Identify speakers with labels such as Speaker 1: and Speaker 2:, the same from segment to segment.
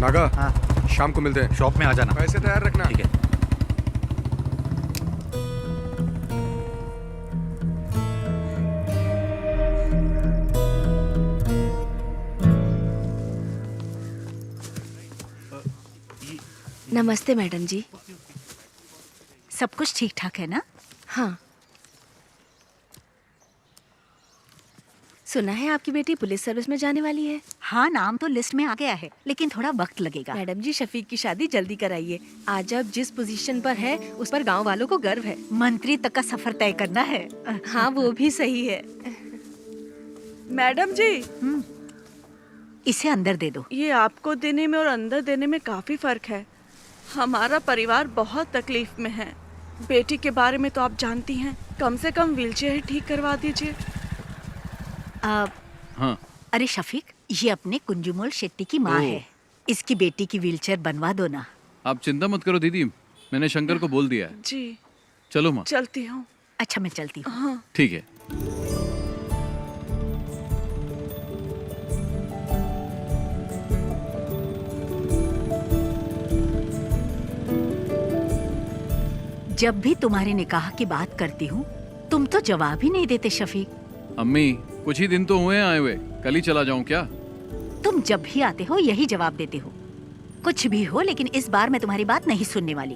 Speaker 1: नागा
Speaker 2: हाँ
Speaker 1: शाम को मिलते हैं।
Speaker 2: शॉप में आ जाना।
Speaker 1: पैसे तैयार रखना।
Speaker 2: ठीक है।
Speaker 3: नमस्ते मैडम जी।
Speaker 4: सब कुछ ठीक ठाक है ना?
Speaker 3: हाँ, सुना है आपकी बेटी पुलिस सर्विस में जाने वाली है।
Speaker 4: हाँ, नाम तो लिस्ट में आ गया है, लेकिन थोड़ा वक्त लगेगा।
Speaker 3: मैडम जी, शफीक की शादी जल्दी कराइए। आज अब जिस पोजीशन पर है उस पर गांव वालों को गर्व है।
Speaker 4: मंत्री तक का सफर तय करना है।
Speaker 3: हाँ, वो भी सही है।
Speaker 5: मैडम जी,
Speaker 4: इसे अंदर दे दो।
Speaker 5: ये आपको देने में और अंदर देने में काफी फर्क है। हमारा परिवार बहुत तकलीफ में है। बेटी के बारे में तो आप जानती हैं, कम से कम व्हीलचेयर ठीक करवा दीजिए।
Speaker 6: हाँ।
Speaker 4: अरे शफीक, ये अपने कुंजुमोल शेट्टी की माँ है। इसकी बेटी की व्हीलचेयर बनवा दो ना।
Speaker 6: आप चिंता मत करो दीदी, मैंने शंकर को बोल दिया है।
Speaker 5: जी
Speaker 6: चलो माँ।
Speaker 5: चलती हूँ।
Speaker 4: अच्छा, मैं चलती हूँ।
Speaker 5: हाँ।
Speaker 6: ठीक है।
Speaker 4: जब भी तुम्हारे निकाह की बात करती हूँ, तुम तो जवाब ही नहीं देते शफीक।
Speaker 6: अम्मी, कुछ ही दिन तो हुए हैं आए हुए, कल ही चला जाऊं क्या?
Speaker 4: तुम जब भी आते हो यही जवाब देते हो। कुछ भी हो, लेकिन इस बार मैं तुम्हारी बात नहीं सुनने वाली।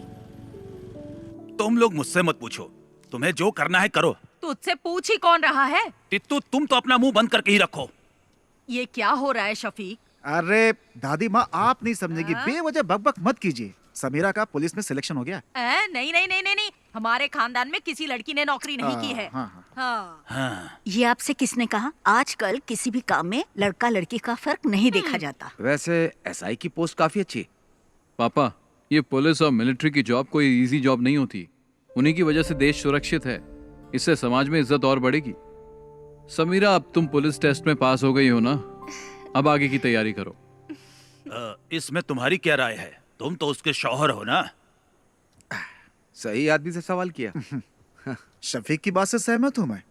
Speaker 2: तुम लोग मुझसे मत पूछो, तुम्हें जो करना है करो।
Speaker 7: तुझसे पूछ ही कौन रहा है?
Speaker 2: तित्तू, तुम तो अपना मुंह बंद करके ही रखो।
Speaker 7: ये क्या हो रहा है शफीक?
Speaker 8: अरे दादी माँ, आप नहीं समझेगी, बेवजह बकबक मत कीजिए। समीरा का पुलिस में सिलेक्शन हो गया।
Speaker 7: नहीं नहीं नहीं नहीं नहीं, हमारे खानदान में किसी लड़की ने नौकरी नहीं की है।
Speaker 2: हाँ।
Speaker 4: ये आपसे किसने कहा? आजकल किसी भी काम में लड़का लड़की का फर्क नहीं देखा जाता।
Speaker 9: वैसे एसआई की पोस्ट काफी अच्छी है।
Speaker 6: पापा, ये पुलिस और मिलिट्री की जॉब कोई इजी जॉब नहीं होती। उन्हीं की वजह से देश सुरक्षित है। इससे समाज में इज्जत और बढ़ेगी। समीरा, अब तुम पुलिस टेस्ट में पास हो गई हो ना, अब आगे की तैयारी करो।
Speaker 2: इसमें तुम्हारी क्या राय है? तुम तो उसके शौहर हो ना।
Speaker 9: सही आदमी से सवाल किया।
Speaker 8: शफीक की बात से सहमत हूँ मैं।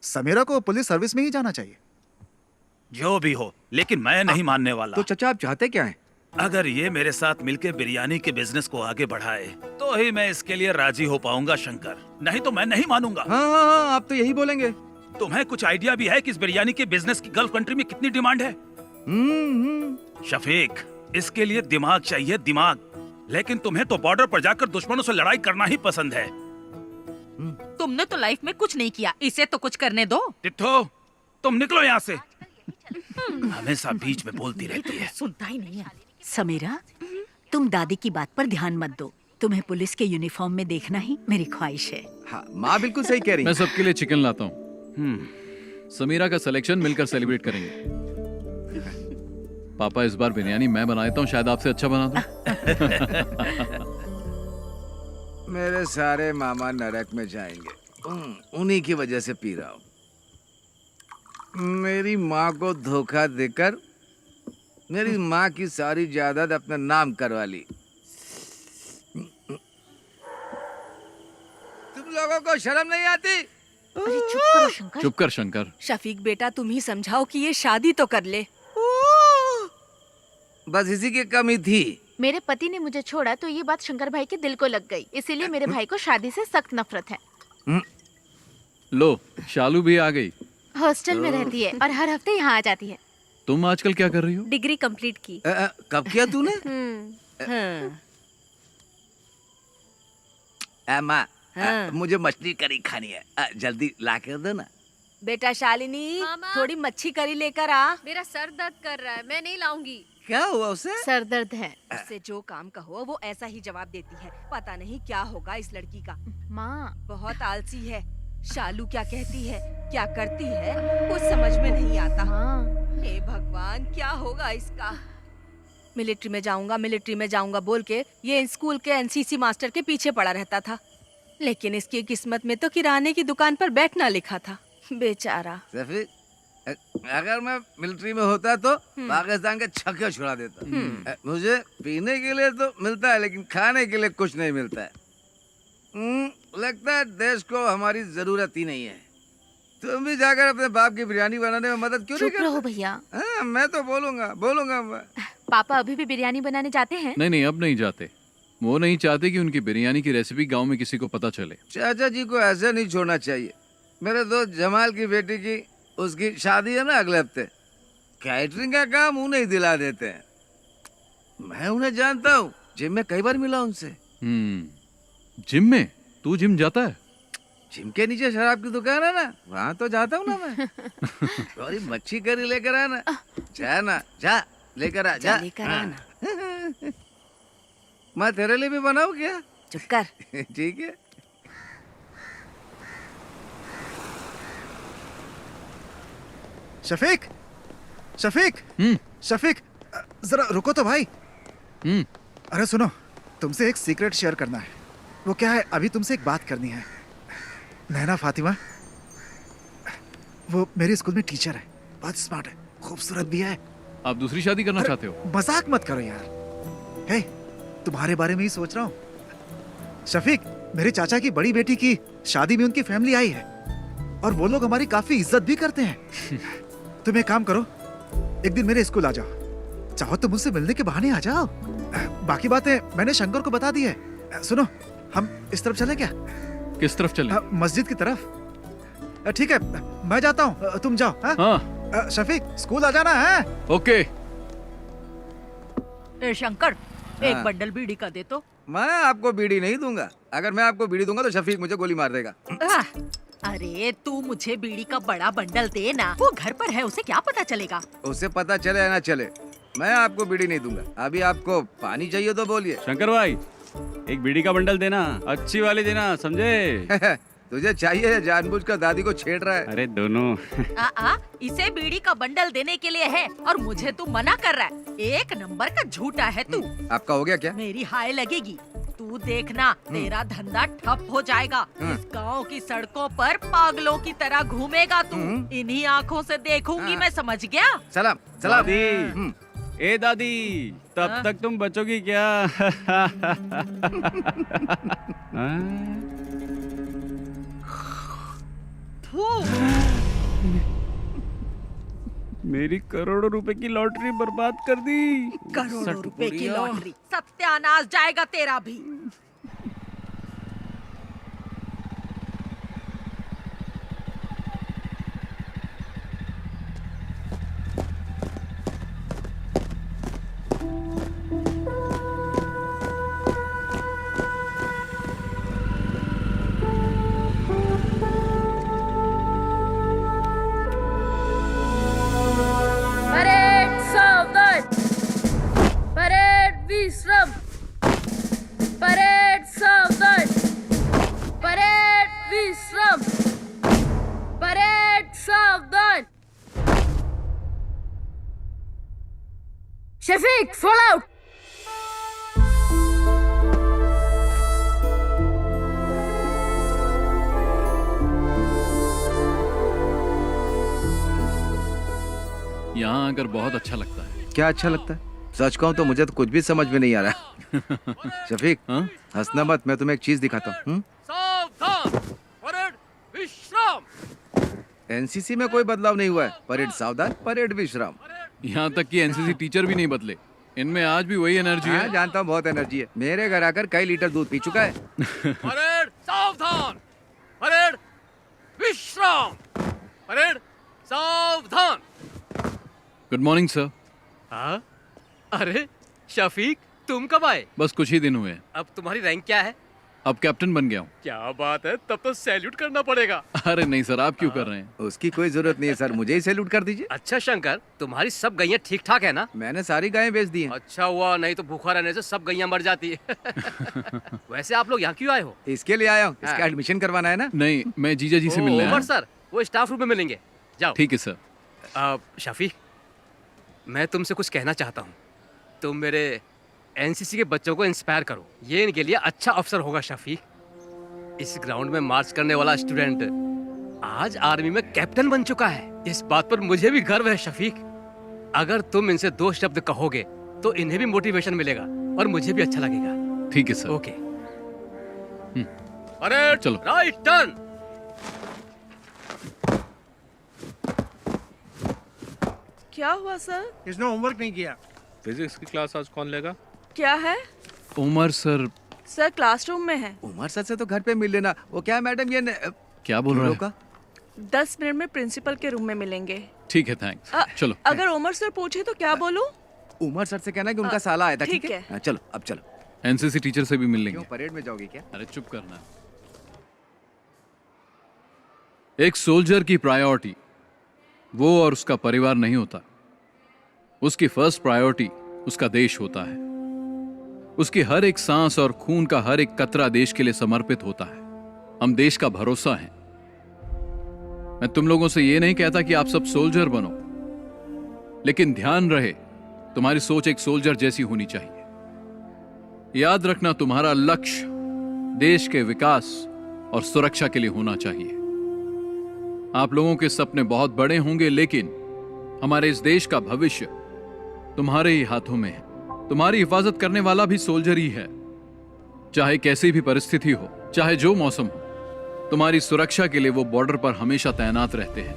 Speaker 8: समीरा को पुलिस सर्विस में ही जाना चाहिए।
Speaker 2: जो भी हो, लेकिन मैं नहीं मानने वाला।
Speaker 9: तो चाचा, आप चाहते क्या हैं?
Speaker 2: अगर ये मेरे साथ मिलकर बिरयानी के बिजनेस को आगे बढ़ाए तो ही मैं इसके लिए राजी हो पाऊंगा शंकर, नहीं तो मैं नहीं मानूंगा।
Speaker 9: हाँ, आप तो यही बोलेंगे।
Speaker 2: तुम्हें कुछ आइडिया भी है कि इस बिरयानी के बिजनेस की गल्फ कंट्री में कितनी डिमांड है? शफीक, इसके लिए दिमाग चाहिए, दिमाग। लेकिन तुम्हें तो बॉर्डर पर जाकर दुश्मनों से लड़ाई करना ही पसंद है।
Speaker 7: तुमने तो लाइफ में कुछ नहीं किया, इसे तो कुछ करने दो।
Speaker 2: तित्थो, तुम निकलो यहाँ से। हमेशा बीच में बोलती रहती है।
Speaker 7: सुनता ही नहीं है।
Speaker 4: समीरा, तुम दादी की बात पर ध्यान मत दो। तुम्हें पुलिस के यूनिफॉर्म में देखना ही मेरी ख्वाहिश है।
Speaker 9: हाँ, माँ बिल्कुल सही कह रही
Speaker 6: मैं सबके लिए चिकन लाता हूँ। समीरा का सिलेक्शन मिलकर सेलिब्रेट करेंगे। पापा, इस बार बिरयानी मैं बना देता हूँ, शायद आपसे अच्छा बना दूं।
Speaker 9: मेरे सारे मामा नरक में जाएंगे। उन्हीं की वजह से पी रहा हूँ। मेरी माँ को धोखा देकर मेरी माँ की सारी जायदाद अपने नाम करवा ली। तुम लोगों को शर्म नहीं आती?
Speaker 4: अरे चुप करो शंकर।
Speaker 6: चुप कर शंकर।
Speaker 3: शफीक बेटा, तुम ही समझाओ कि ये शादी तो कर ले।
Speaker 9: बस इसी की कमी थी।
Speaker 10: मेरे पति ने मुझे छोड़ा तो ये बात शंकर भाई के दिल को लग गई, इसीलिए मेरे भाई को शादी से सख्त नफरत है।
Speaker 6: लो, शालू भी आ गई।
Speaker 10: हॉस्टल में रहती है और हर हफ्ते यहाँ आ जाती है।
Speaker 6: तुम आजकल क्या कर रही हो?
Speaker 3: डिग्री कंप्लीट की।
Speaker 9: कब किया तूने? माँ, मुझे मछली करी खानी है, जल्दी ला कर दो ना।
Speaker 3: बेटा शालिनी, थोड़ी मच्छी करी लेकर आ।
Speaker 10: मेरा सर दर्द कर रहा है, मैं नहीं लाऊंगी।
Speaker 9: क्या हुआ उसे?
Speaker 10: सर दर्द है।
Speaker 3: उससे जो काम कहो वो ऐसा ही जवाब देती है। पता नहीं क्या होगा इस लड़की का।
Speaker 10: माँ,
Speaker 3: बहुत आलसी है। शालू क्या कहती है, क्या करती है, कुछ समझ में नहीं आता। हे भगवान, क्या होगा इसका। मिलिट्री में जाऊंगा बोल के ये स्कूल के एनसीसी मास्टर के पीछे पड़ा रहता था, लेकिन इसकी किस्मत में तो किराने की दुकान पर बैठना लिखा था। बेचारा।
Speaker 9: अगर मैं मिलिट्री में होता तो पाकिस्तान के छक्के छुड़ा देता। मुझे पीने के लिए तो मिलता है, लेकिन खाने के लिए कुछ नहीं मिलता है। लगता है देश को हमारी जरूरत ही नहीं है। तुम भी जाकर अपने बाप की बिरयानी बनाने में मदद क्यों नहीं करते?
Speaker 10: चुप रहो भैया।
Speaker 9: मैं तो बोलूंगा।
Speaker 10: पापा अभी भी बिरयानी बनाने जाते हैं?
Speaker 6: नहीं, अब नहीं जाते। वो नहीं चाहते कि उनकी बिरयानी की रेसिपी गांव में किसी को पता चले।
Speaker 9: चाचा जी को ऐसे नहीं छोड़ना चाहिए। मेरे दोस्त जमाल की बेटी की उसकी शादी है ना अगले हफ्ते। कैटरिंग का काम उन्हें दिला देते हैं। मैं उन्हें जानता हूँ, जिम में कई बार मिला उनसे।
Speaker 6: जिम में? तू जिम जाता है?
Speaker 9: जिम के नीचे शराब की दुकान है ना, वहाँ तो जाता हूँ ना मैं। थोड़ी मच्छी करी लेकर आना। जा ना, जा लेकर आ, जा
Speaker 3: लेकर आना।
Speaker 9: मैं तेरे लिए भी बनाऊँ क्या?
Speaker 3: चुप कर।
Speaker 9: ठीक है।
Speaker 8: शफीक, शफीक, शफीक, जरा रुको तो भाई। अरे सुनो, तुमसे एक सीक्रेट शेयर करना है। वो क्या है, अभी तुमसे एक बात करनी है। नैना फातिमा, वो मेरे स्कूल में टीचर है, बहुत स्मार्ट है, खूबसूरत भी है।
Speaker 6: आप दूसरी शादी करना चाहते हो?
Speaker 8: मजाक मत करो यार। हे, तुम्हारे बारे में ही सोच रहा हूँ। शफीक, मेरे चाचा की बड़ी बेटी की शादी में उनकी फैमिली आई है और वो लोग हमारी काफी इज्जत भी करते हैं। तुम एक काम करो, एक दिन मेरे स्कूल आ जाओ, चाहो तो मुझसे मिलने के बहाने आ जाओ। बाकी बातें मैंने शंकर को बता दी है। सुनो, हम इस तरफ चले क्या?
Speaker 6: किस तरफ चले?
Speaker 8: मस्जिद की तरफ। ठीक है, मैं जाता हूँ, तुम जाओ। हाँ? शफीक, स्कूल आ जाना है।
Speaker 6: ओके।
Speaker 7: शंकर, एक बंडल बीड़ी का दे तो।
Speaker 9: मैं आपको बीड़ी नहीं दूंगा। अगर मैं आपको बीड़ी दूंगा तो शफीक मुझे गोली मार देगा।
Speaker 7: अरे तू मुझे बीड़ी का बड़ा बंडल दे ना, वो घर पर है, उसे क्या पता चलेगा?
Speaker 9: उसे पता चले या ना चले, मैं आपको बीड़ी नहीं दूंगा। अभी आपको पानी चाहिए तो बोलिए।
Speaker 11: शंकर भाई, एक बीड़ी का बंडल देना, अच्छी वाली देना, समझे?
Speaker 9: तुझे चाहिए या जानबूझकर दादी को छेड़ रहा है?
Speaker 11: अरे दोनों।
Speaker 7: इसे बीड़ी का बंडल देने के लिए है और मुझे तू मना कर रहा है। एक नंबर का झूठा है तू।
Speaker 9: आपका हो गया क्या?
Speaker 7: मेरी हाय लगेगी। तू देखना, तेरा धंधा ठप हो जाएगा। इस गांव की सड़कों पर पागलों की तरह घूमेगा तू। इन्हीं आँखों से देखूंगी मैं, समझ गया?
Speaker 9: सलाम सलाम।
Speaker 11: ए दादी, तब तक तुम बचोगी क्या? मेरी करोड़ों रुपए की लॉटरी बर्बाद कर दी।
Speaker 7: करोड़ों रुपए की लॉटरी, सत्यानाश जाएगा तेरा भी।
Speaker 10: विश्राम। परेड सावधान। परेड विश्राम। परेड सावधान। Shafiq, fall out.
Speaker 6: यहाँ आकर बहुत अच्छा लगता है।
Speaker 9: क्या अच्छा लगता है? सच कहूँ तो मुझे तो कुछ भी समझ में नहीं आ रहा। शफीक, हंसना मत, मैं तुम्हें एक चीज दिखाता हूँ।
Speaker 12: सावधान, परेड विश्राम।
Speaker 9: एनसीसी में कोई बदलाव नहीं हुआ है। परेड सावधान, परेड विश्राम।
Speaker 6: यहाँ तक कि एनसीसी टीचर भी नहीं बदले, इनमें आज भी वही एनर्जी है।
Speaker 9: जानता हूँ, बहुत एनर्जी है। मेरे घर आकर कई लीटर दूध पी चुका है।
Speaker 12: परेड सावधान, परेड विश्राम, परेड सावधान।
Speaker 6: Good morning sir.
Speaker 12: हाँ? अरे शफीक, तुम कब आए?
Speaker 6: बस कुछ ही दिन हुए हैं।
Speaker 12: अब तुम्हारी रैंक क्या है?
Speaker 6: अब कैप्टन बन गया हूँ।
Speaker 12: क्या बात है, तब तो सैल्यूट करना पड़ेगा।
Speaker 6: अरे नहीं सर, आप क्यों कर रहे हैं?
Speaker 9: उसकी कोई जरूरत नहीं है सर, मुझे ही सैल्यूट कर दीजिए।
Speaker 12: अच्छा शंकर, तुम्हारी सब गैया ठीक ठाक है ना?
Speaker 9: मैंने सारी गायें बेच दी हैं।
Speaker 12: अच्छा हुआ, नहीं तो भूखा रहने से सब गैया मर जाती है। वैसे आप लोग यहाँ क्यों आए हो?
Speaker 9: इसके लिए आया हूँ, इसका एडमिशन करवाना है ना।
Speaker 6: नहीं, मैं जीजा जी से मिलने आया हूँ।
Speaker 12: सर, वो स्टाफ रूम में मिलेंगे, जाओ।
Speaker 6: ठीक है सर।
Speaker 12: शफीक, मैं तुमसे कुछ कहना चाहता हूँ। तुम मेरे एनसीसी के बच्चों को इंस्पायर करो, ये इनके लिए अच्छा अवसर होगा। शफीक, इस ग्राउंड में मार्च करने वाला स्टूडेंट आज आर्मी में कैप्टन बन चुका है। इस बात पर मुझे भी गर्व है। शफीक, अगर तुम इनसे 2 शब्द कहोगे तो इन्हें भी मोटिवेशन मिलेगा और मुझे भी अच्छा लगेगा।
Speaker 6: ठीक है सर।
Speaker 12: ओके। अरे
Speaker 6: चलो,
Speaker 12: राइट टर्न।
Speaker 5: क्या हुआ सर?
Speaker 13: इसने होमवर्क नहीं किया।
Speaker 14: फिजिक्स की क्लास आज कौन लेगा?
Speaker 5: क्या है
Speaker 6: उमर सर।
Speaker 5: सर? क्लासरूम में है।
Speaker 9: उमर सर से तो घर पे मिल लेना। वो क्या मैडम ये
Speaker 6: क्या बोल रहा है?
Speaker 9: का
Speaker 5: 10 मिनट में प्रिंसिपल के रूम में मिलेंगे।
Speaker 6: ठीक है, थैंक्स। चलो।
Speaker 5: अगर उमर सर पूछे तो क्या बोलूं?
Speaker 9: उमर सर से कहना कि उनका साला आया था।
Speaker 5: ठीक
Speaker 9: ठीक
Speaker 5: है।
Speaker 9: है, चलो अब चलो।
Speaker 6: एनसीसी टीचर से भी मिल लेंगे।
Speaker 9: क्यों परेड में जाओगे क्या?
Speaker 6: अरे चुप करना। एक सोल्जर की प्रायोरिटी वो और उसका परिवार नहीं होता। उसकी फर्स्ट प्रायोरिटी उसका देश होता है। उसकी हर एक सांस और खून का हर एक कतरा देश के लिए समर्पित होता है। हम देश का भरोसा हैं। मैं तुम लोगों से यह नहीं कहता कि आप सब सोल्जर बनो, लेकिन ध्यान रहे तुम्हारी सोच एक सोल्जर जैसी होनी चाहिए। याद रखना तुम्हारा लक्ष्य देश के विकास और सुरक्षा के लिए होना चाहिए। आप लोगों के सपने बहुत बड़े होंगे, लेकिन हमारे इस देश का भविष्य तुम्हारे ही हाथों में है। तुम्हारी हिफाजत करने वाला भी सोल्जर ही है। चाहे कैसी भी परिस्थिति हो, चाहे जो मौसम हो, तुम्हारी सुरक्षा के लिए वो बॉर्डर पर हमेशा तैनात रहते हैं।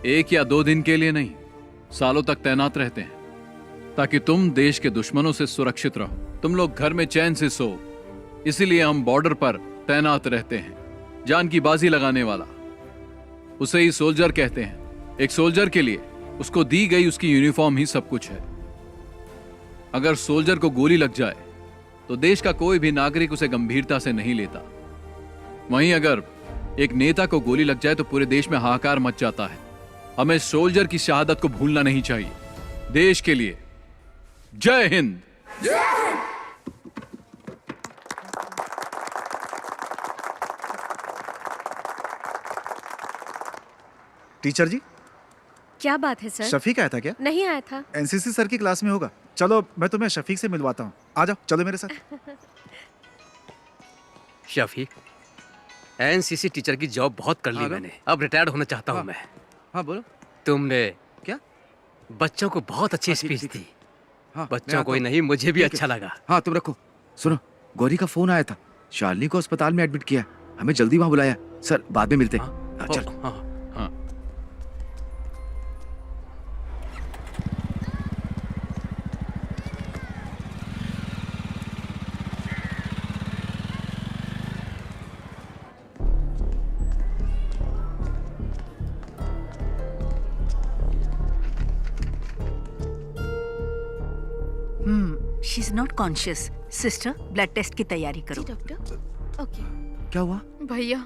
Speaker 6: 1 या 2 दिन के लिए नहीं, सालों तक तैनात रहते हैं, ताकि तुम देश के दुश्मनों से सुरक्षित रहो, तुम लोग घर में चैन से सो। इसीलिए हम बॉर्डर पर तैनात रहते हैं। जान की बाजी लगाने वाला, उसे ही सोल्जर कहते हैं। एक सोल्जर के लिए उसको दी गई उसकी यूनिफॉर्म ही सब कुछ है। अगर सोल्जर को गोली लग जाए तो देश का कोई भी नागरिक उसे गंभीरता से नहीं लेता। वहीं अगर एक नेता को गोली लग जाए तो पूरे देश में हाहाकार मच जाता है। हमें सोल्जर की शहादत को भूलना नहीं चाहिए। देश के लिए जय हिंद।
Speaker 8: टीचर जी,
Speaker 3: क्या बात है सर?
Speaker 8: शफीक आया था क्या?
Speaker 3: नहीं आया था।
Speaker 8: एनसीसी सर की क्लास में होगा। चलो मैं तुम्हें शफीक से मिलवाता हूँ। आ जाओ, चलो मेरे साथ।
Speaker 12: शफीक, एनसीसी टीचर की जॉब बहुत कर ली मैंने। अब रिटायर्ड होना चाहता हूँ मैं।
Speaker 9: हाँ बोलो।
Speaker 12: तुमने
Speaker 9: क्या
Speaker 12: बच्चों को बहुत अच्छी स्पीच दी।
Speaker 9: हाँ,
Speaker 12: बच्चों को ही नहीं, मुझे भी अच्छा लगा।
Speaker 9: हाँ तुम रखो। सुनो, गौरी का फोन आया था। शालिनी को अस्पताल में एडमिट किया, हमें जल्दी वहां बुलाया। सर बाद में मिलते हैं। चल।
Speaker 12: हाँ।
Speaker 4: She is not conscious. Sister, blood test की तैयारी करो।
Speaker 10: डॉक्टर। ओके।
Speaker 9: क्या हुआ?
Speaker 10: भैया,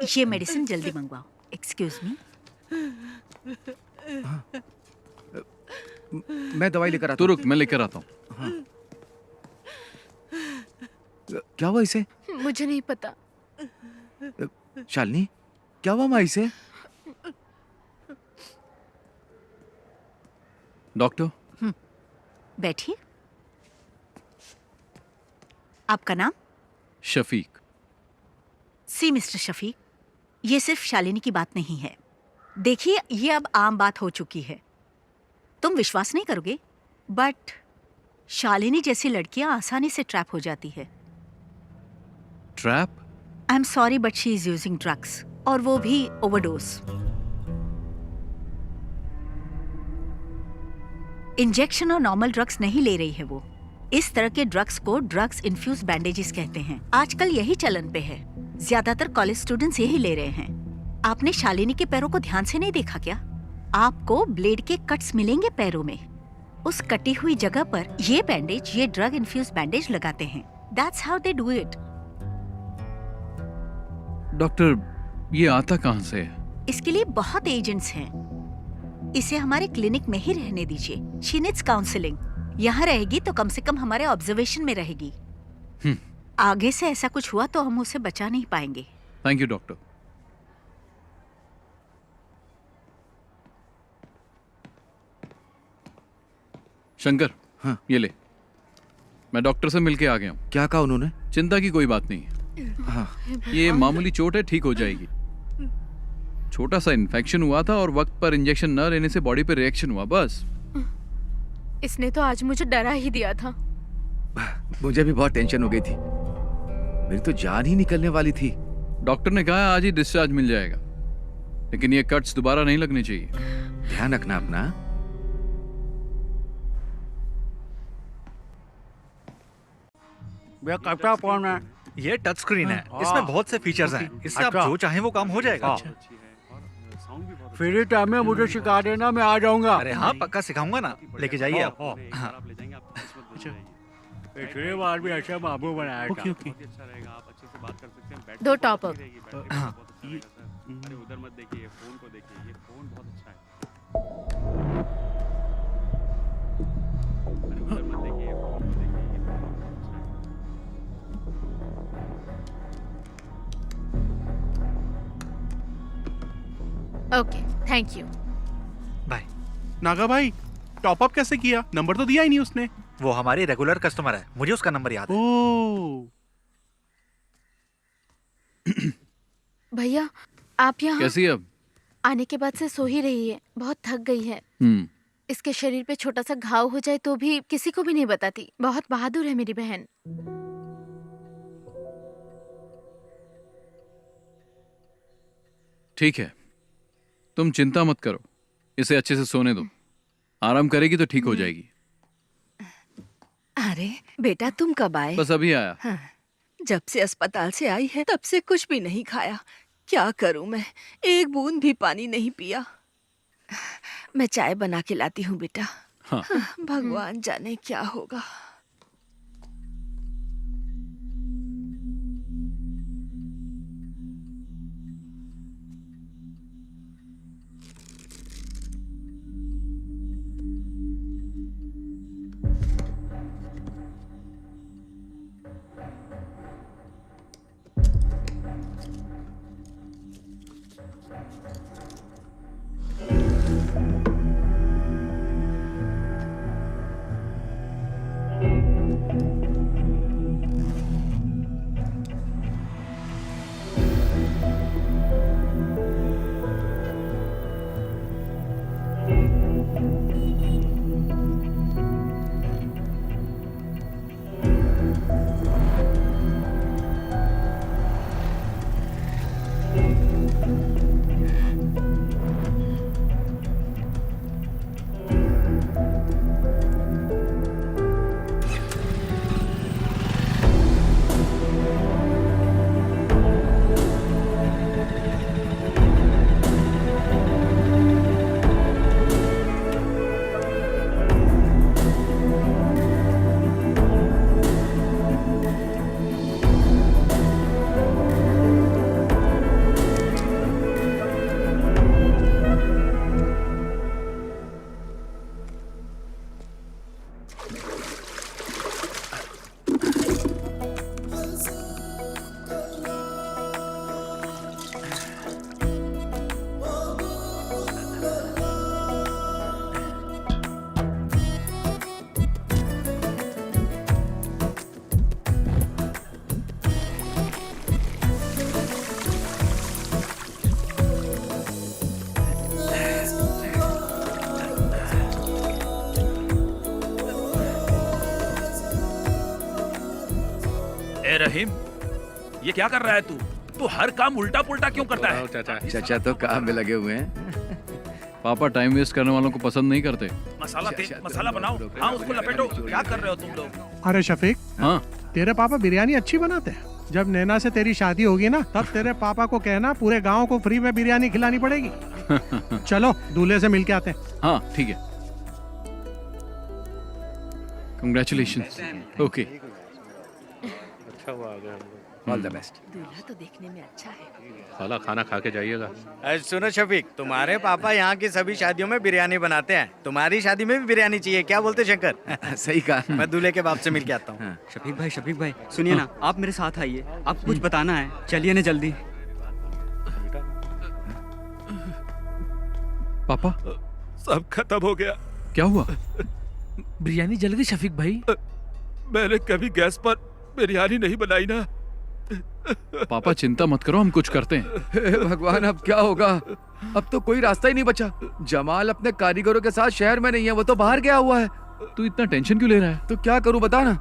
Speaker 4: ये मेडिसिन जल्दी मंगवाओ। Excuse me.
Speaker 9: मैं दवाई लेकर आता
Speaker 6: हूँ। तो रुक, मैं लेकर आता हूँ।
Speaker 9: हाँ। क्या हुआ इसे?
Speaker 10: मुझे नहीं पता।
Speaker 9: शालिनी, क्या हुआ माँ इसे?
Speaker 6: डॉक्टर।
Speaker 4: बैठिए। आपका नाम?
Speaker 6: शफीक।
Speaker 4: सी मिस्टर शफीक, ये सिर्फ शालिनी की बात नहीं है। देखिए, ये अब आम बात हो चुकी है। तुम विश्वास नहीं करोगे, बट शालिनी जैसी लड़कियां आसानी से ट्रैप हो जाती है।
Speaker 6: Trap?
Speaker 4: I am sorry but she is using drugs, और वो भी ओवरडोज। इंजेक्शन और नॉर्मल ड्रग्स नहीं ले रही है वो। इस तरह के ड्रग्स को ड्रग्स इन्फ्यूज बैंडेजेस कहते हैं। आजकल यही चलन पे है। ज्यादातर कॉलेज स्टूडेंट्स यही ले रहे हैं। आपने शालिनी के पैरों को ध्यान से नहीं देखा क्या? आपको ब्लेड के कट्स मिलेंगे पैरों में। उस कटी हुई जगह पर ये बैंडेज, ये ड्रग इन्फ्यूज बैंडेज लगाते हैं। That's how they do it.
Speaker 6: Doctor, ये आता कहाँ से है?
Speaker 4: इसके लिए बहुत एजेंट्स हैं। इसे हमारे क्लिनिक में ही रहने दीजिए। She needs counselling. यहाँ रहेगी तो कम से कम हमारे ऑब्जर्वेशन में रहेगी। आगे से ऐसा कुछ हुआ तो हम उसे बचा नहीं पाएंगे।
Speaker 6: Thank you doctor. शंकर,
Speaker 9: हाँ।
Speaker 6: ये ले। मैं डॉक्टर से मिलके आ गया हूँ।
Speaker 9: क्या कहा उन्होंने?
Speaker 6: चिंता की कोई बात नहीं है।
Speaker 9: हाँ।
Speaker 6: ये मामूली चोट है, ठीक हो जाएगी। छोटा सा इन्फेक्शन हुआ था और वक्त पर इंजेक्शन न लेने से बॉडी पे रिएक्शन हुआ, बस।
Speaker 10: इसने तो आज मुझे डरा ही दिया था।
Speaker 9: मुझे भी बहुत टेंशन हो गई थी। मेरी तो जान ही निकलने वाली थी।
Speaker 6: डॉक्टर ने कहा आज ही डिस्चार्ज मिल जाएगा, लेकिन ये कट्स दोबारा नहीं लगने चाहिए।
Speaker 9: ध्यान रखना अपना।
Speaker 13: भैया कैसा फोन है?
Speaker 8: ये टच स्क्रीन है, इसमें बहुत से फीचर्स हैं, इससे आप जो चाहें वो काम हो जाएगा।
Speaker 13: फ्री टाइम में मुझे सिखा देना, मैं आ जाऊंगा।
Speaker 8: अरे हाँ, पक्का सिखाऊंगा ना, लेके जाइए आप। हाँ।
Speaker 13: पिछले बार भी ऐसा बाबू बनाया था।
Speaker 14: ओके।
Speaker 11: अच्छा रहेगा, आप अच्छे से बात कर सकते हैं।
Speaker 10: 2 टॉप अप।
Speaker 11: अरे उधर मत देखिए, फोन को देखिए, ये फोन बहुत अच्छा है। अरे उधर मत देखिए, फोन को देखिए, ये फोन बहुत अच्छा है।
Speaker 10: Okay, thank you.
Speaker 8: Bye.
Speaker 14: Naga भाई, टॉप अप कैसे किया? नंबर तो दिया ही नहीं उसने।
Speaker 8: वो हमारी रेगुलर कस्टमर है, मुझे उसका नंबर याद है।
Speaker 14: ओह,
Speaker 10: भैया आप यहाँ
Speaker 6: कैसी है अब?
Speaker 10: आने के बाद से सो ही रही है, बहुत थक गई है। इसके शरीर पे छोटा सा घाव हो जाए तो भी किसी को भी नहीं बताती। बहुत बहादुर है मेरी बहन।
Speaker 6: ठीक है, तुम चिंता मत करो, इसे अच्छे से सोने दो। आराम करेगी तो ठीक हो जाएगी।
Speaker 3: अरे बेटा, तुम कब आए?
Speaker 6: बस अभी आया।
Speaker 3: हाँ, जब से अस्पताल से आई है तब से कुछ भी नहीं खाया। क्या करूं मैं, एक बूंद भी पानी नहीं पिया। मैं चाय बना के लाती हूँ बेटा।
Speaker 6: हाँ।
Speaker 3: भगवान जाने क्या होगा।
Speaker 2: ए रहीम, ये क्या कर रहा है तू? तू हर काम उल्टा पुल्टा क्यों करता है?
Speaker 9: चाचा तो काम में लगे हुए हैं।
Speaker 6: पापा टाइम वेस्ट करने वालों को पसंद नहीं करते।
Speaker 2: मसाला बनाओ। हाँ, उसको लपेटो। क्या कर रहे हो तुम लोग?
Speaker 14: अरे शफीक,
Speaker 6: हाँ,
Speaker 14: तेरे पापा बिरयानी अच्छी बनाते हैं। जब नैना से तेरी शादी होगी ना, तब तेरे पापा को कहना पूरे गांव को फ्री में बिरयानी खिलानी पड़ेगी। चलो दूल्हे से मिल के आते हैं।
Speaker 6: हाँ ठीक है। कंग्रेचुलेशन। ओके,
Speaker 13: अच्छा हुआ आ गए हम लोग।
Speaker 9: All the best.
Speaker 3: दूल्हा तो देखने में अच्छा है।
Speaker 14: साला खाना खा के जाइएगा।
Speaker 13: सुनो शफीक, तुम्हारे पापा यहाँ की सभी शादियों में बिरयानी बनाते हैं। तुम्हारी शादी में भी बिरयानी चाहिए, क्या बोलते शंकर?
Speaker 9: सही कहा।
Speaker 13: मैं दूल्हे के बाप से मिल के आता हूँ।
Speaker 11: शफीक भाई सुनिए ना, आप मेरे साथ आइए, आपको कुछ बताना है। चलिए ना जल्दी।
Speaker 6: पापा
Speaker 2: सब खत्म हो गया।
Speaker 6: क्या हुआ?
Speaker 12: बिरयानी जल गई शफीक भाई।
Speaker 2: मैंने कभी गैस पर बिरयानी नहीं बनाई ना।
Speaker 6: पापा चिंता मत करो, हम कुछ करते हैं।
Speaker 9: हे भगवान, अब क्या होगा? अब तो कोई रास्ता ही नहीं बचा। जमाल अपने कारीगरों के साथ शहर में नहीं है, वो तो बाहर गया हुआ है।
Speaker 6: तू इतना टेंशन क्यों ले रहा है?
Speaker 9: तो क्या करूं बता ना।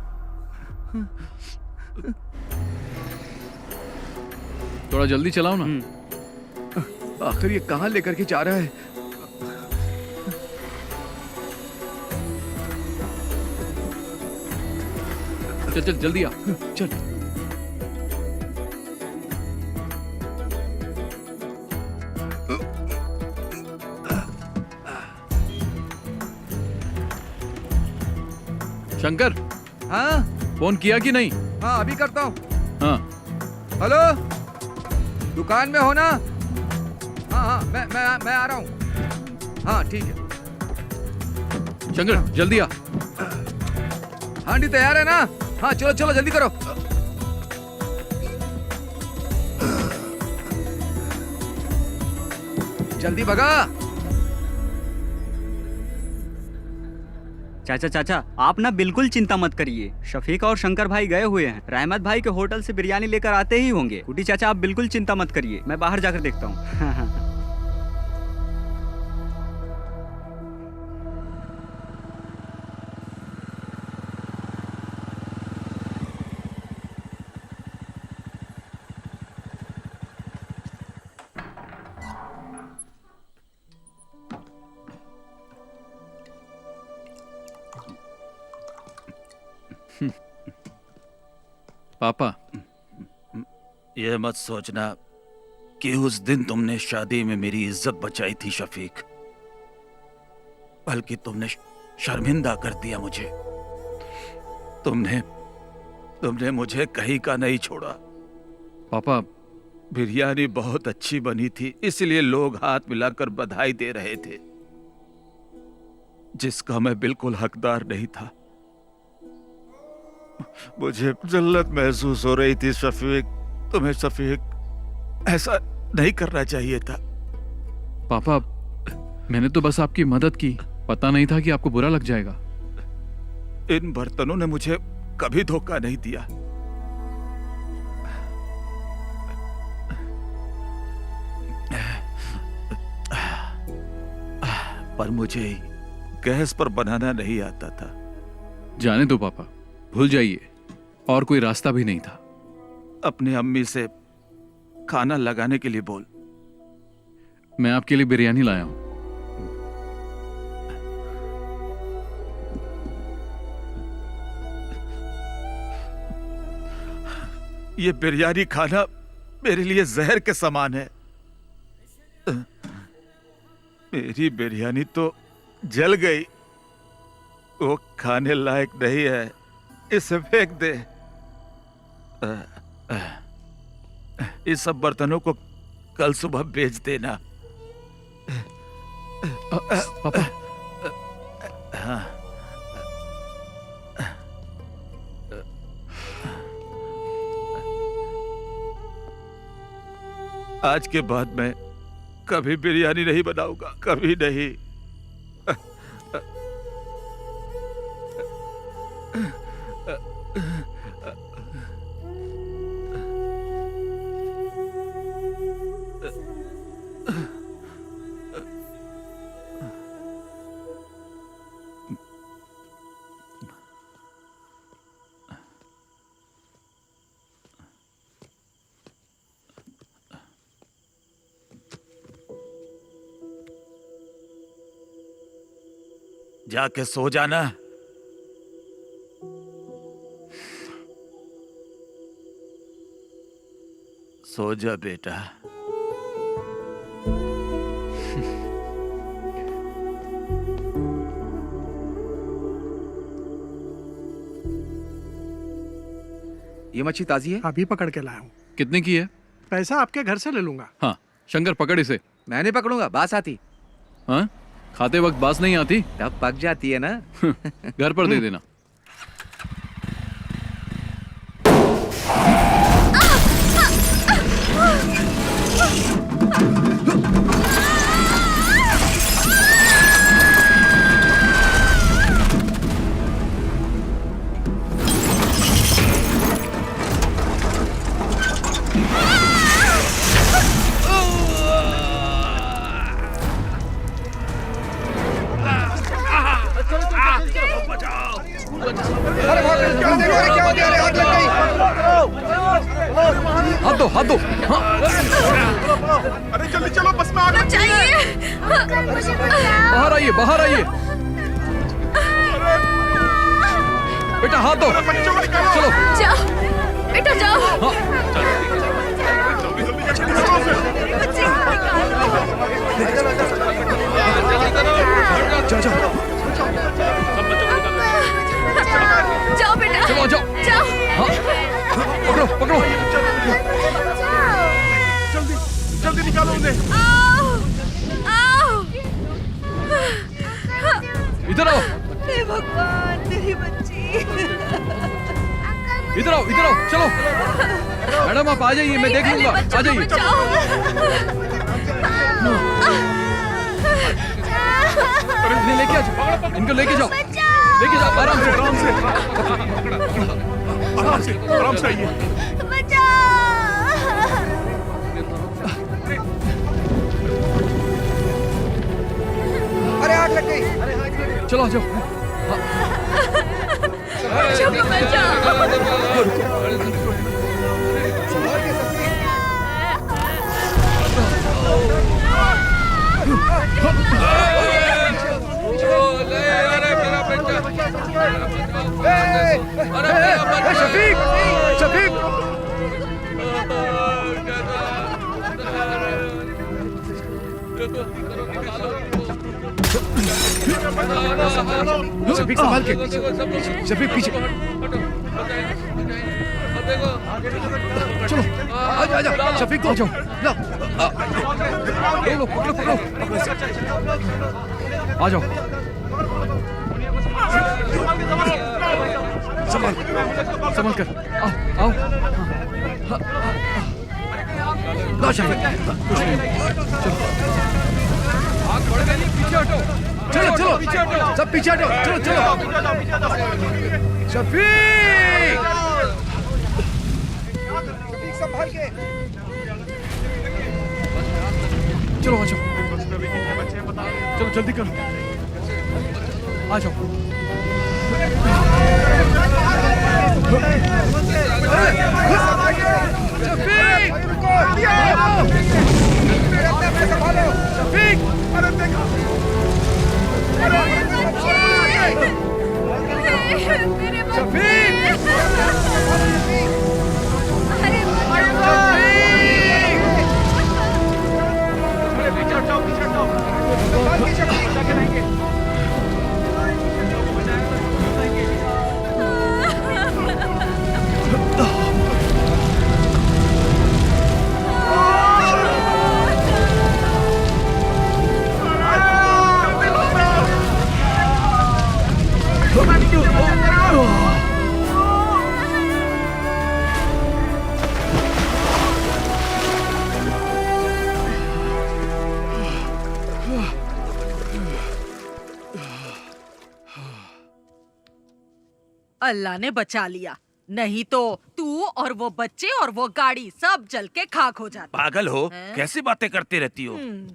Speaker 6: थोड़ा जल्दी चलाओ ना।
Speaker 9: आखिर ये कहाँ लेकर के जा रहा है?
Speaker 6: चल चल जल्दी आ चल। शंकर,
Speaker 9: हाँ
Speaker 6: फोन किया कि नहीं?
Speaker 9: हाँ अभी करता हूँ।
Speaker 6: हाँ
Speaker 9: हेलो, दुकान में हो ना? हाँ हाँ मैं आ रहा हूँ। हाँ ठीक है।
Speaker 6: शंकर जल्दी आ।
Speaker 9: हांडी तैयार है ना? हाँ चलो चलो जल्दी करो। जल्दी भगा।
Speaker 11: चाचा चाचा, आप ना बिल्कुल चिंता मत करिए। शफीक और शंकर भाई गए हुए हैं, रहमत भाई के होटल से बिरयानी लेकर आते ही होंगे। कुटी चाचा आप बिल्कुल चिंता मत करिए, मैं बाहर जाकर देखता हूँ।
Speaker 6: पापा,
Speaker 2: यह मत सोचना कि उस दिन तुमने शादी में मेरी इज्जत बचाई थी शफीक, बल्कि तुमने शर्मिंदा कर दिया मुझे। तुमने मुझे कहीं का नहीं छोड़ा।
Speaker 6: पापा,
Speaker 2: बिरयानी बहुत अच्छी बनी थी, इसलिए लोग हाथ मिलाकर बधाई दे रहे थे, जिसका मैं बिल्कुल हकदार नहीं था। मुझे जल्लत महसूस हो रही थी शफीक। तुम्हें शफीक ऐसा नहीं करना चाहिए था।
Speaker 6: पापा, मैंने तो बस आपकी मदद की, पता नहीं था कि आपको बुरा लग जाएगा।
Speaker 2: इन बर्तनों ने मुझे कभी धोखा नहीं दिया। पर मुझे गैस पर बनाना नहीं आता था।
Speaker 6: जाने दो पापा, भूल जाइए, और कोई रास्ता भी नहीं था।
Speaker 2: अपने अम्मी से खाना लगाने के लिए बोल।
Speaker 6: मैं आपके लिए बिरयानी लाया हूं।
Speaker 2: ये बिरयानी खाना मेरे लिए जहर के समान है। मेरी बिरयानी तो जल गई, वो खाने लायक नहीं है, इसे फेंक दे। इस सब बर्तनों को कल सुबह बेच देना।
Speaker 6: पापा,
Speaker 2: हाँ। आज के बाद मैं कभी बिरयानी नहीं बनाऊंगा, कभी नहीं। जाके सो जाना। सो जा बेटा।
Speaker 9: ये मच्छी ताजी है?
Speaker 14: अभी पकड़ के लाया हूँ।
Speaker 6: कितने की है?
Speaker 14: पैसा आपके घर से ले लूंगा।
Speaker 6: हाँ, शंकर पकड़ इसे।
Speaker 9: मैं नहीं पकड़ूंगा, बास आती।
Speaker 6: हाँ, खाते वक्त बास नहीं आती?
Speaker 9: तब पक जाती है ना।
Speaker 6: घर पर दे देना। हाथ दो, हाथ दो। हाँ।
Speaker 13: अरे जल्दी चलो, बस में आग लग गई है।
Speaker 6: बाहर आइए, बाहर आइए। बेटा हाथ दो। चलो
Speaker 3: जाओ बेटा जाओ। जाओ बेटा
Speaker 6: चलो जाओ
Speaker 3: जाओ।
Speaker 6: हाँ पकड़ो पकड़ो
Speaker 13: जल्दी निकालो उन्हें।
Speaker 3: आओ आओ।
Speaker 6: इधर आओ
Speaker 3: हे भगवान तेरी बच्ची।
Speaker 6: इधर आओ चलो मैडम आप आ जाइए मैं देख लूंगा। आ जाइए इन्हें लेके आ जाओ इनको लेके जाओ आराम से
Speaker 13: आइए।
Speaker 1: अरे आग लग गई।
Speaker 6: चलो आ जाओ।
Speaker 1: शफीक शफीक शफीक संभाल के। शफीक पीछे चलो आजा शफीक को आ जाओ। लो पकड़ो आ जाओ। संभाल कर आओ लो शफीक चलो सब पीछे हटो। चलो शफीक संभाल के। चलो आ जाओ चलो जल्दी करो आ जाओ। शफीक अरे देखो
Speaker 7: अल्लाह ने बचा लिया, नहीं तो तू और वो बच्चे और वो गाड़ी सब जल के खाक हो जाते।
Speaker 2: पागल हो,
Speaker 7: हैं?
Speaker 2: कैसी बातें करती रहती हो?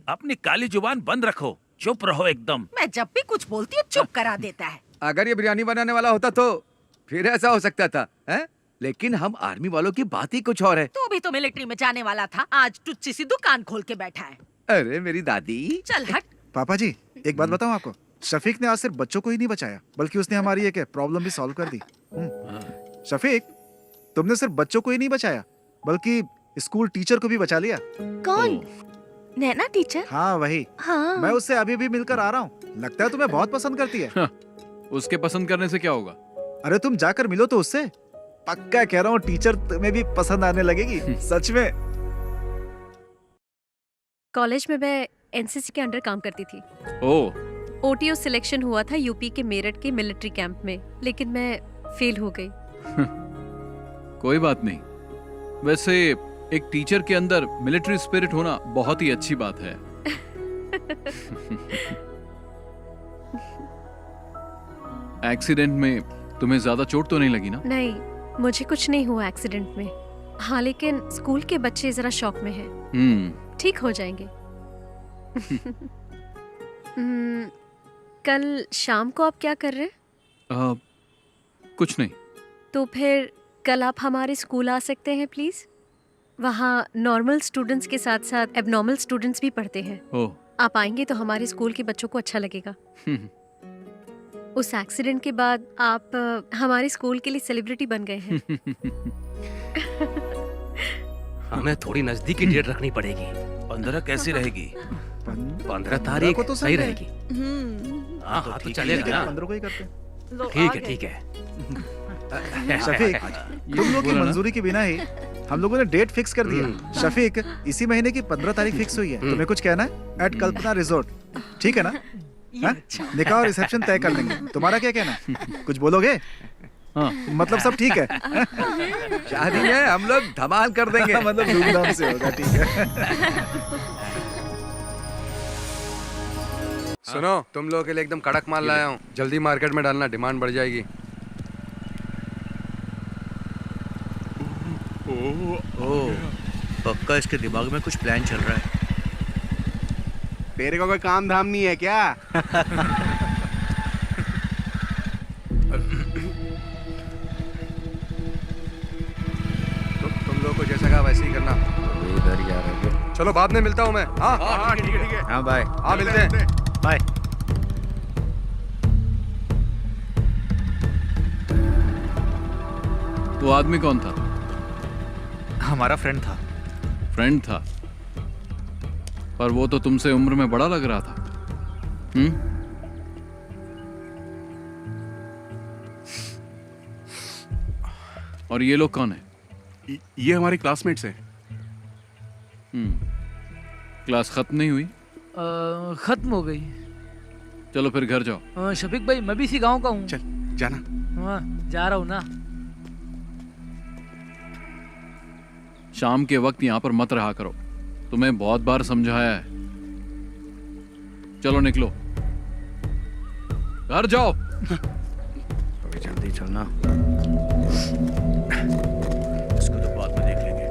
Speaker 2: अपनी काली जुबान बंद रखो, चुप रहो एकदम।
Speaker 7: मैं जब भी कुछ बोलती हूँ चुप करा देता है।
Speaker 9: अगर ये बिरयानी बनाने वाला होता तो फिर ऐसा हो सकता था, हैं? लेकिन हम आर्मी वालों की बात ही कुछ और है।
Speaker 7: तू भी तो मिलिट्री में जाने वाला था, आज टुच्ची सी दुकान खोल के बैठा है।
Speaker 9: अरे मेरी दादी।
Speaker 7: चल हट।
Speaker 8: पापा जी एक बात बताऊं आपको, शफीक ने आज सिर्फ बच्चों को ही नहीं बचाया बल्कि उसने हमारी एक प्रॉब्लम भी सॉल्व कर दी। शफीक तुमने सिर्फ बच्चों को ही नहीं बचाया बल्कि स्कूल टीचर को भी बचा लिया।
Speaker 10: कौन? नैना टीचर?
Speaker 8: हाँ वही।
Speaker 10: हाँ।
Speaker 8: मैं उससे अभी भी मिलकर आ रहा हूँ, लगता है तुम्हें बहुत पसंद करती है।
Speaker 6: उसके पसंद करने से क्या होगा?
Speaker 8: अरे तुम जाकर मिलो तो उससे, पक्का कह रहा हूँ टीचर तुम्हें भी पसंद आने लगेगी। सच में।
Speaker 15: कॉलेज में मैं एनसीसी के अंडर काम करती थी।
Speaker 6: ओह।
Speaker 15: ओटीओ सिलेक्शन हुआ था यूपी के मेरठ के मिलिट्री कैंप में, लेकिन मैं फेल हो गई।
Speaker 6: कोई बात नहीं, वैसे एक टीचर के अंदर मिलिट्री स्पिरिट होना बहुत ही अच्छी बात है। एक्सीडेंट में तुम्हें ज्यादा चोट तो नहीं लगी ना?
Speaker 15: नहीं, मुझे कुछ नहीं हुआ एक्सीडेंट में। हाँ, लेकिन स्कूल के बच्चे जरा शॉक में हैं। ठीक हो जाएंगे। कल शाम को आप क्या कर रहे हैं?
Speaker 6: कुछ नहीं।
Speaker 15: तो फिर कल आप हमारे स्कूल आ सकते हैं प्लीज। वहाँ नॉर्मल स्टूडेंट्स के साथ साथ एबनॉर्मल स्टूडेंट्स भी पढ़ते हैं।
Speaker 6: ओह।
Speaker 15: आप आएंगे तो हमारे स्कूल के बच्चों को अच्छा लगेगा। उस एक्सीडेंट के बाद आप हमारे स्कूल के लिए सेलिब्रिटी बन गए हैं।
Speaker 12: हमें थोड़ी नजदीकी डेट रखनी पड़ेगी।
Speaker 2: 15 कैसी रहेगी?
Speaker 12: 15 तारीख
Speaker 8: को तो
Speaker 12: सही
Speaker 8: सही
Speaker 12: रहेगी। हाँ हाँ, तो चलेगा ना।
Speaker 8: 15 को ही करते हैं।
Speaker 5: लो,
Speaker 12: ठीक
Speaker 5: आ
Speaker 12: है
Speaker 5: गए।
Speaker 12: ठीक है।
Speaker 8: शफीक, तुम लोग की मंजूरी के बिना ही हम लोगों ने डेट फिक्स कर दिया। शफीक, इसी महीने की 15 तारीख फिक्स हुई है। तुम्हें कुछ कहना है? एट कल्पना रिजॉर्ट, ठीक है ना? हाँ? निकाह और रिसेप्शन तय कर लेंगे। तुम्हारा क्या कहना है? कुछ बोलोगे?
Speaker 6: हाँ।
Speaker 8: मतलब सब ठीक है?
Speaker 9: शादी में हम लोग धमाल कर देंगे।
Speaker 8: मतलब धूमधाम से होगा, ठीक है।
Speaker 1: सुनो, तुम लोगों के लिए एकदम कड़क माल लाया हूँ। जल्दी मार्केट में डालना, डिमांड बढ़ जाएगी।
Speaker 13: ओह, पक्का इसके दिमाग में कुछ प्लान चल रहा है।
Speaker 16: तेरे को कोई काम धाम नहीं है क्या?
Speaker 1: तुम लोगों को जैसा कहा वैसे ही करना।
Speaker 8: इधर ही आ रहे हो।
Speaker 1: चलो बाद में मिलता हूँ मैं। हाँ
Speaker 16: ठीक है ठीक है।
Speaker 8: हाँ बाय।
Speaker 1: हाँ मिलते हैं।
Speaker 8: बाय।
Speaker 6: वो आदमी कौन था?
Speaker 8: हमारा फ्रेंड था।
Speaker 6: फ्रेंड था, पर वो तो तुमसे उम्र में बड़ा लग रहा था। और ये लोग कौन है?
Speaker 16: ये हमारे क्लासमेट्स हैं।
Speaker 6: क्लास खत्म नहीं हुई?
Speaker 17: खत्म हो गई।
Speaker 6: चलो फिर घर जाओ।
Speaker 17: शफीक भाई, मैं भी इसी गांव का हूँ।
Speaker 16: चल जाना।
Speaker 17: हाँ, जा रहा हूँ ना।
Speaker 6: शाम के वक्त यहाँ पर मत रहा करो, तुम्हें बहुत बार समझाया है। चलो निकलो, घर जाओ।
Speaker 8: अभी जल्दी चलना।
Speaker 13: इसको तो बाद में देख लेंगे।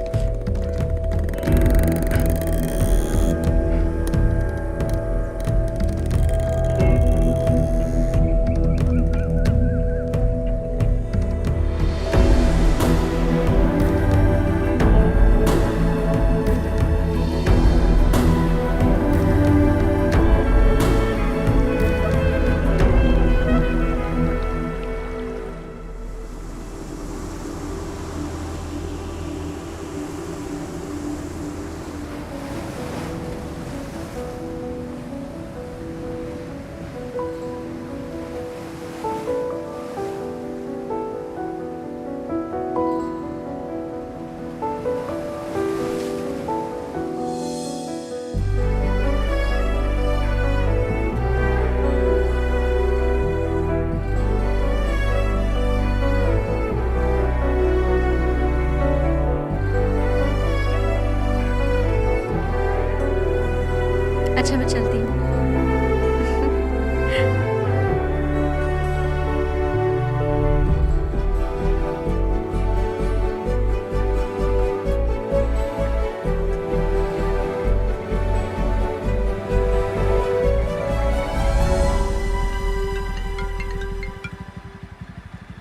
Speaker 15: अच्छा, मैं चलती हूँ।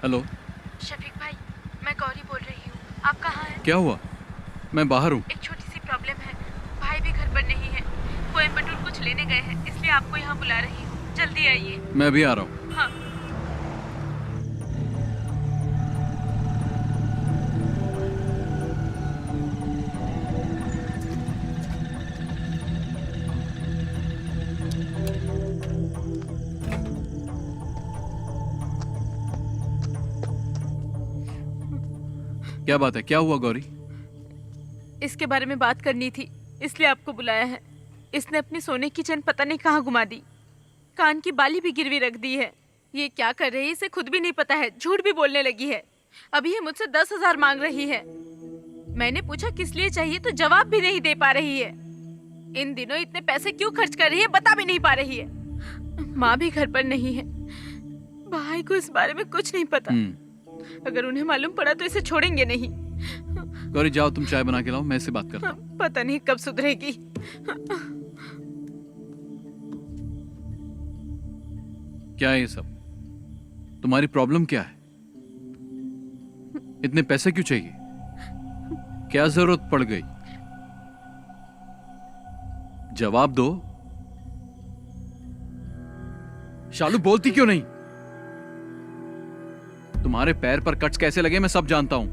Speaker 6: हेलो,
Speaker 10: शफीक भाई, मैं गौरी बोल रही हूँ। आप कहाँ हैं?
Speaker 6: क्या हुआ? मैं बाहर हूँ।
Speaker 10: एक छोटी सी प्रॉब्लम है। भाई भी घर पर नहीं है। कोयम्बटूर कुछ लेने गए हैं, इसलिए आपको यहाँ बुला रही हूँ। जल्दी आइए।
Speaker 6: मैं भी आ रहा हूँ।
Speaker 10: हाँ।
Speaker 6: क्या बात है? क्या हुआ गौरी?
Speaker 10: इसके बारे में बात करनी थी, इसलिए आपको बुलाया है। इसने अपनी सोने की चेन पता नहीं कहाँ घुमा दी, कान की बाली भी गिरवी रख दी है। ये क्या कर रही है इसे खुद भी नहीं पता है। झूठ भी बोलने लगी है। अभी ये मुझसे 10,000 मांग रही है। मैंने पूछा किस लिए चाहिए तो जवाब भी नहीं दे पा रही है। इन दिनों इतने पैसे क्यों खर्च कर रही है बता भी नहीं पा रही है। माँ भी घर पर नहीं है। भाई को इस बारे में कुछ नहीं पता। अगर उन्हें मालूम पड़ा तो इसे छोड़ेंगे नहीं।
Speaker 6: गौरी जाओ, तुम चाय बना के लाओ, मैं इससे बात करता हूँ।
Speaker 10: पता नहीं कब सुधरेगी।
Speaker 6: क्या है ये सब? तुम्हारी प्रॉब्लम क्या है? इतने पैसे क्यों चाहिए? क्या जरूरत पड़ गई? जवाब दो। शालू, बोलती क्यों नहीं? तुम्हारे पैर पर कट्स कैसे लगे मैं सब जानता हूं,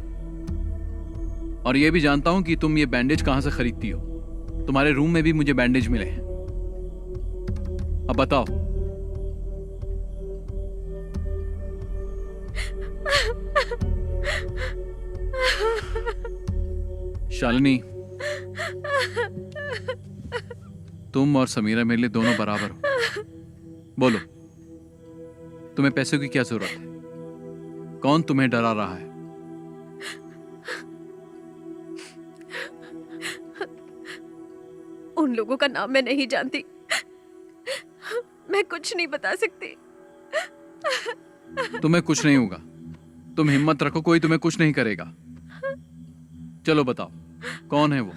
Speaker 6: और ये भी जानता हूं कि तुम ये बैंडेज कहां से खरीदती हो। तुम्हारे रूम में भी मुझे बैंडेज मिले हैं। अब बताओ। शालिनी, तुम और समीरा मेरे लिए दोनों बराबर हो। बोलो, तुम्हें पैसों की क्या जरूरत है? कौन तुम्हें डरा रहा है?
Speaker 15: उन लोगों का नाम मैं नहीं जानती, मैं कुछ नहीं बता सकती।
Speaker 6: तुम्हें कुछ नहीं होगा, तुम हिम्मत रखो, कोई तुम्हें कुछ नहीं करेगा। चलो बताओ, कौन है वो?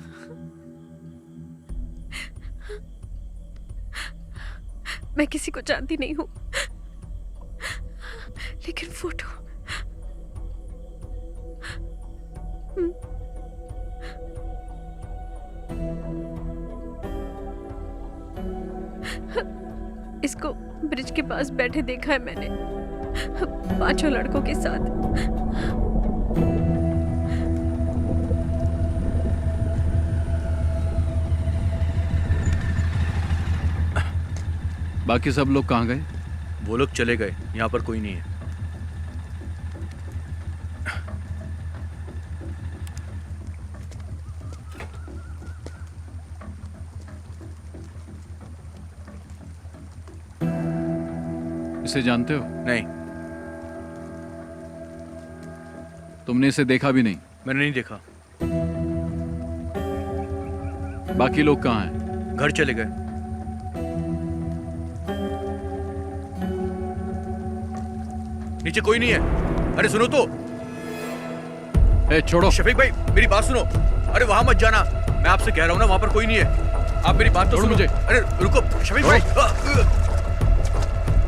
Speaker 15: मैं किसी को जानती नहीं हूँ, लेकिन फोटो इसको ब्रिज के पास बैठे देखा है मैंने, 5 लड़कों के साथ।
Speaker 6: बाकी सब लोग कहाँ गए?
Speaker 13: वो लोग चले गए, यहाँ पर कोई नहीं है।
Speaker 6: इसे जानते हो?
Speaker 13: नहीं।
Speaker 6: तुमने इसे देखा भी नहीं?
Speaker 13: मैंने नहीं देखा।
Speaker 6: बाकी लोग कहाँ हैं?
Speaker 13: घर चले गए। नीचे कोई नहीं है। अरे सुनो तो।
Speaker 6: छोड़ो।
Speaker 13: शफीक भाई मेरी बात सुनो। अरे वहां मत जाना, मैं आपसे कह रहा हूँ ना, वहां पर कोई नहीं है। आप मेरी बात तो सुनो।
Speaker 6: मुझे।
Speaker 13: अरे रुको शफीक भाई।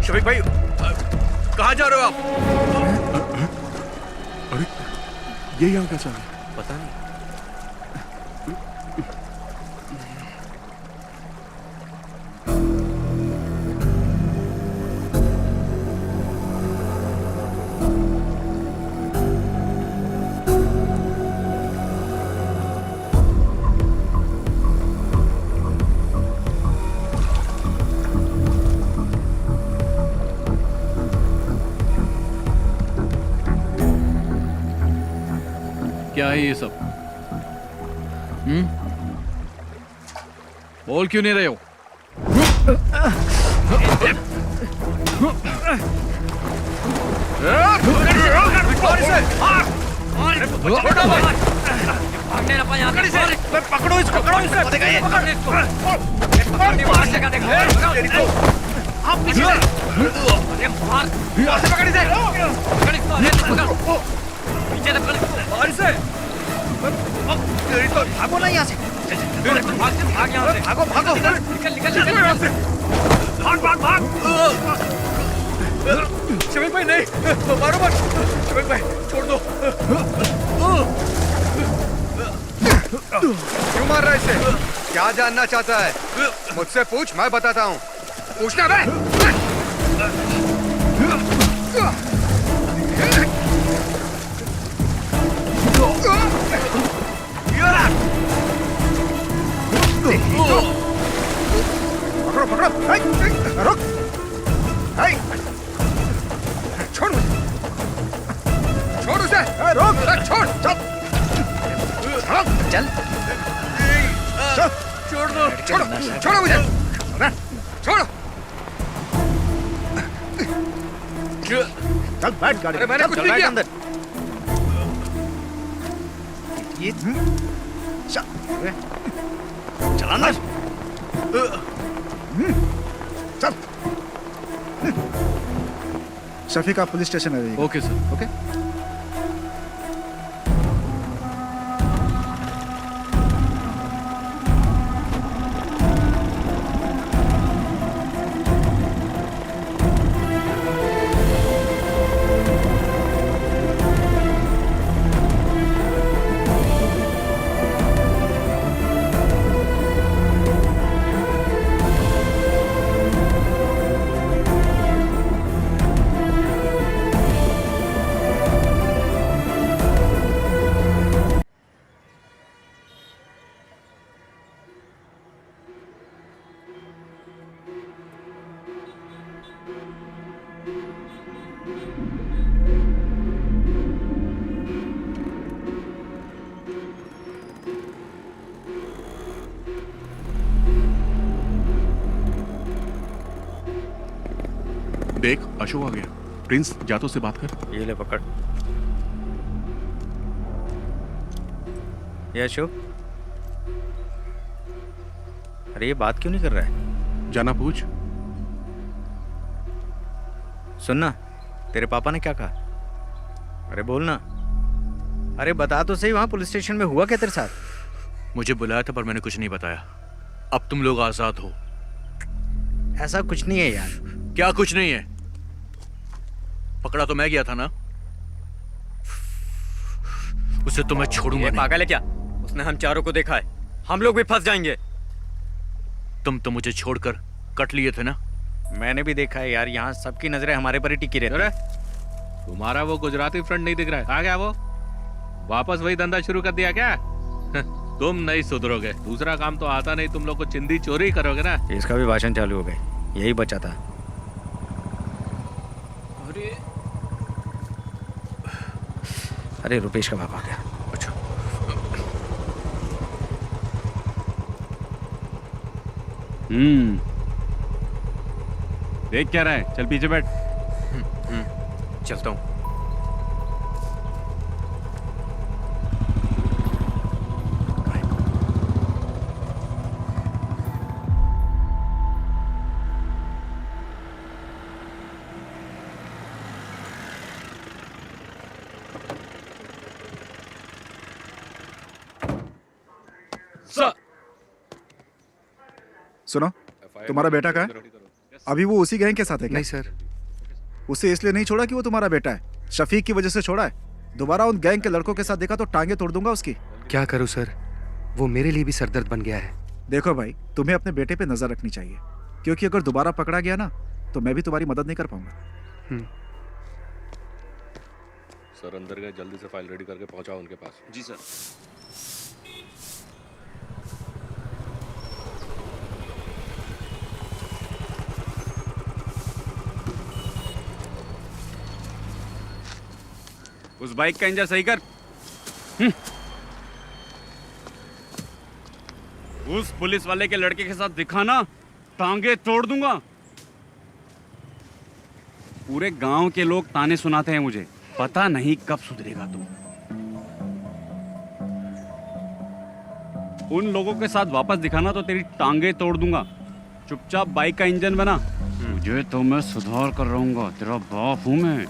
Speaker 13: शफीक भाई कहाँ जा रहे हो आप?
Speaker 16: अरे ये यहाँ कैसा है?
Speaker 13: पता नहीं।
Speaker 6: क्या है ये सब? बोल क्यों नहीं रहे हो?
Speaker 13: पकड़ो इसको, पकड़ो भागो ना यहाँ से। भागो भागो, निकल यहाँ से। भाग। शफीक भाई नहीं, मारो मत। शफीक भाई छोड़ दो।
Speaker 1: क्यों मार रहा है इसे? क्या जानना चाहता है? मुझसे पूछ, मैं बताता हूँ। पूछना बे। पकड़ो, रुक। छोड़ उसे। रुक, छोड़। चल। छोड़ो मुझे। छोड़ो।
Speaker 8: चल बैठ गाड़ी।
Speaker 1: अरे मैंने कुछ नहीं किया।
Speaker 8: अंदर। ये चलाना। चल। शफीक आप पुलिस स्टेशन आ जाइए।
Speaker 6: Okay sir.
Speaker 8: ओके।
Speaker 18: देख अशोक आ गया। प्रिंस जा तो उससे बात कर।
Speaker 13: ये ले पकड़। ये अशोक, अरे ये बात क्यों नहीं कर रहा है?
Speaker 18: जाना पूछ।
Speaker 13: सुनना, तेरे पापा ने क्या कहा? अरे बोलना, अरे बता तो सही, वहां पुलिस स्टेशन में हुआ क्या तेरे साथ?
Speaker 6: मुझे बुलाया था पर मैंने कुछ नहीं बताया। अब तुम लोग आजाद हो।
Speaker 13: ऐसा कुछ नहीं है यार।
Speaker 6: क्या कुछ नहीं है? पकड़ा तो मैं गया था ना, उसे तो मैं छोड़ूंगा नहीं।
Speaker 11: पागल है क्या? उसने हम चारों को देखा है, हम लोग भी फंस जाएंगे।
Speaker 6: तुम तो मुझे छोड़कर कट लिए थे ना।
Speaker 13: मैंने भी देखा है यार, यहाँ सबकी नजरें हमारे पर ही टिकी रहती है।
Speaker 19: तुम्हारा वो गुजराती फ्रेंड नहीं दिख रहा है? आ गया वो? वापस वही धंधा शुरू कर दिया क्या? तुम नहीं सुधरोगे। दूसरा काम तो आता नहीं, तुम लोग को चिंदी चोरी करोगे ना।
Speaker 13: इसका भी भाषण चालू हो गए, यही बचा था। अरे रुपेश का बाप आ गया।
Speaker 6: अच्छा,
Speaker 19: देख क्या रहा है? चल पीछे बैठ।
Speaker 13: चलता हूँ।
Speaker 8: सुनो, तुम्हारा बेटा कहाँ है? अभी वो उसी गैंग के साथ है क्या?
Speaker 1: नहीं सर।
Speaker 8: उसे इसलिए नहीं छोड़ा कि वो तुम्हारा बेटा है, शफीक की वजह से छोड़ा है। दोबारा उन गैंग के लड़कों के साथ देखा तो टांगे तोड़ दूंगा उसकी।
Speaker 1: क्या करूं सर, वो मेरे लिए भी सरदर्द बन गया है।
Speaker 8: देखो भाई, तुम्हें अपने बेटे पे नजर रखनी चाहिए, क्योंकि अगर दोबारा पकड़ा गया ना तो मैं भी तुम्हारी मदद नहीं कर पाऊंगा।
Speaker 19: सर अंदर गए, जल्दी से फाइल रेडी करके पहुंचाओ उनके पास।
Speaker 18: जी सर।
Speaker 19: उस बाइक का इंजन सही कर। उस पुलिस वाले के लड़के के साथ दिखाना, टांगे तोड़ दूंगा। पूरे गांव के लोग ताने सुनाते हैं मुझे, पता नहीं कब सुधरेगा तू। उन लोगों के साथ वापस दिखाना तो तेरी टांगे तोड़ दूंगा। चुपचाप बाइक का इंजन बना, तुझे तो मैं सुधार कर रहूंगा, तेरा बाप हूं मैं।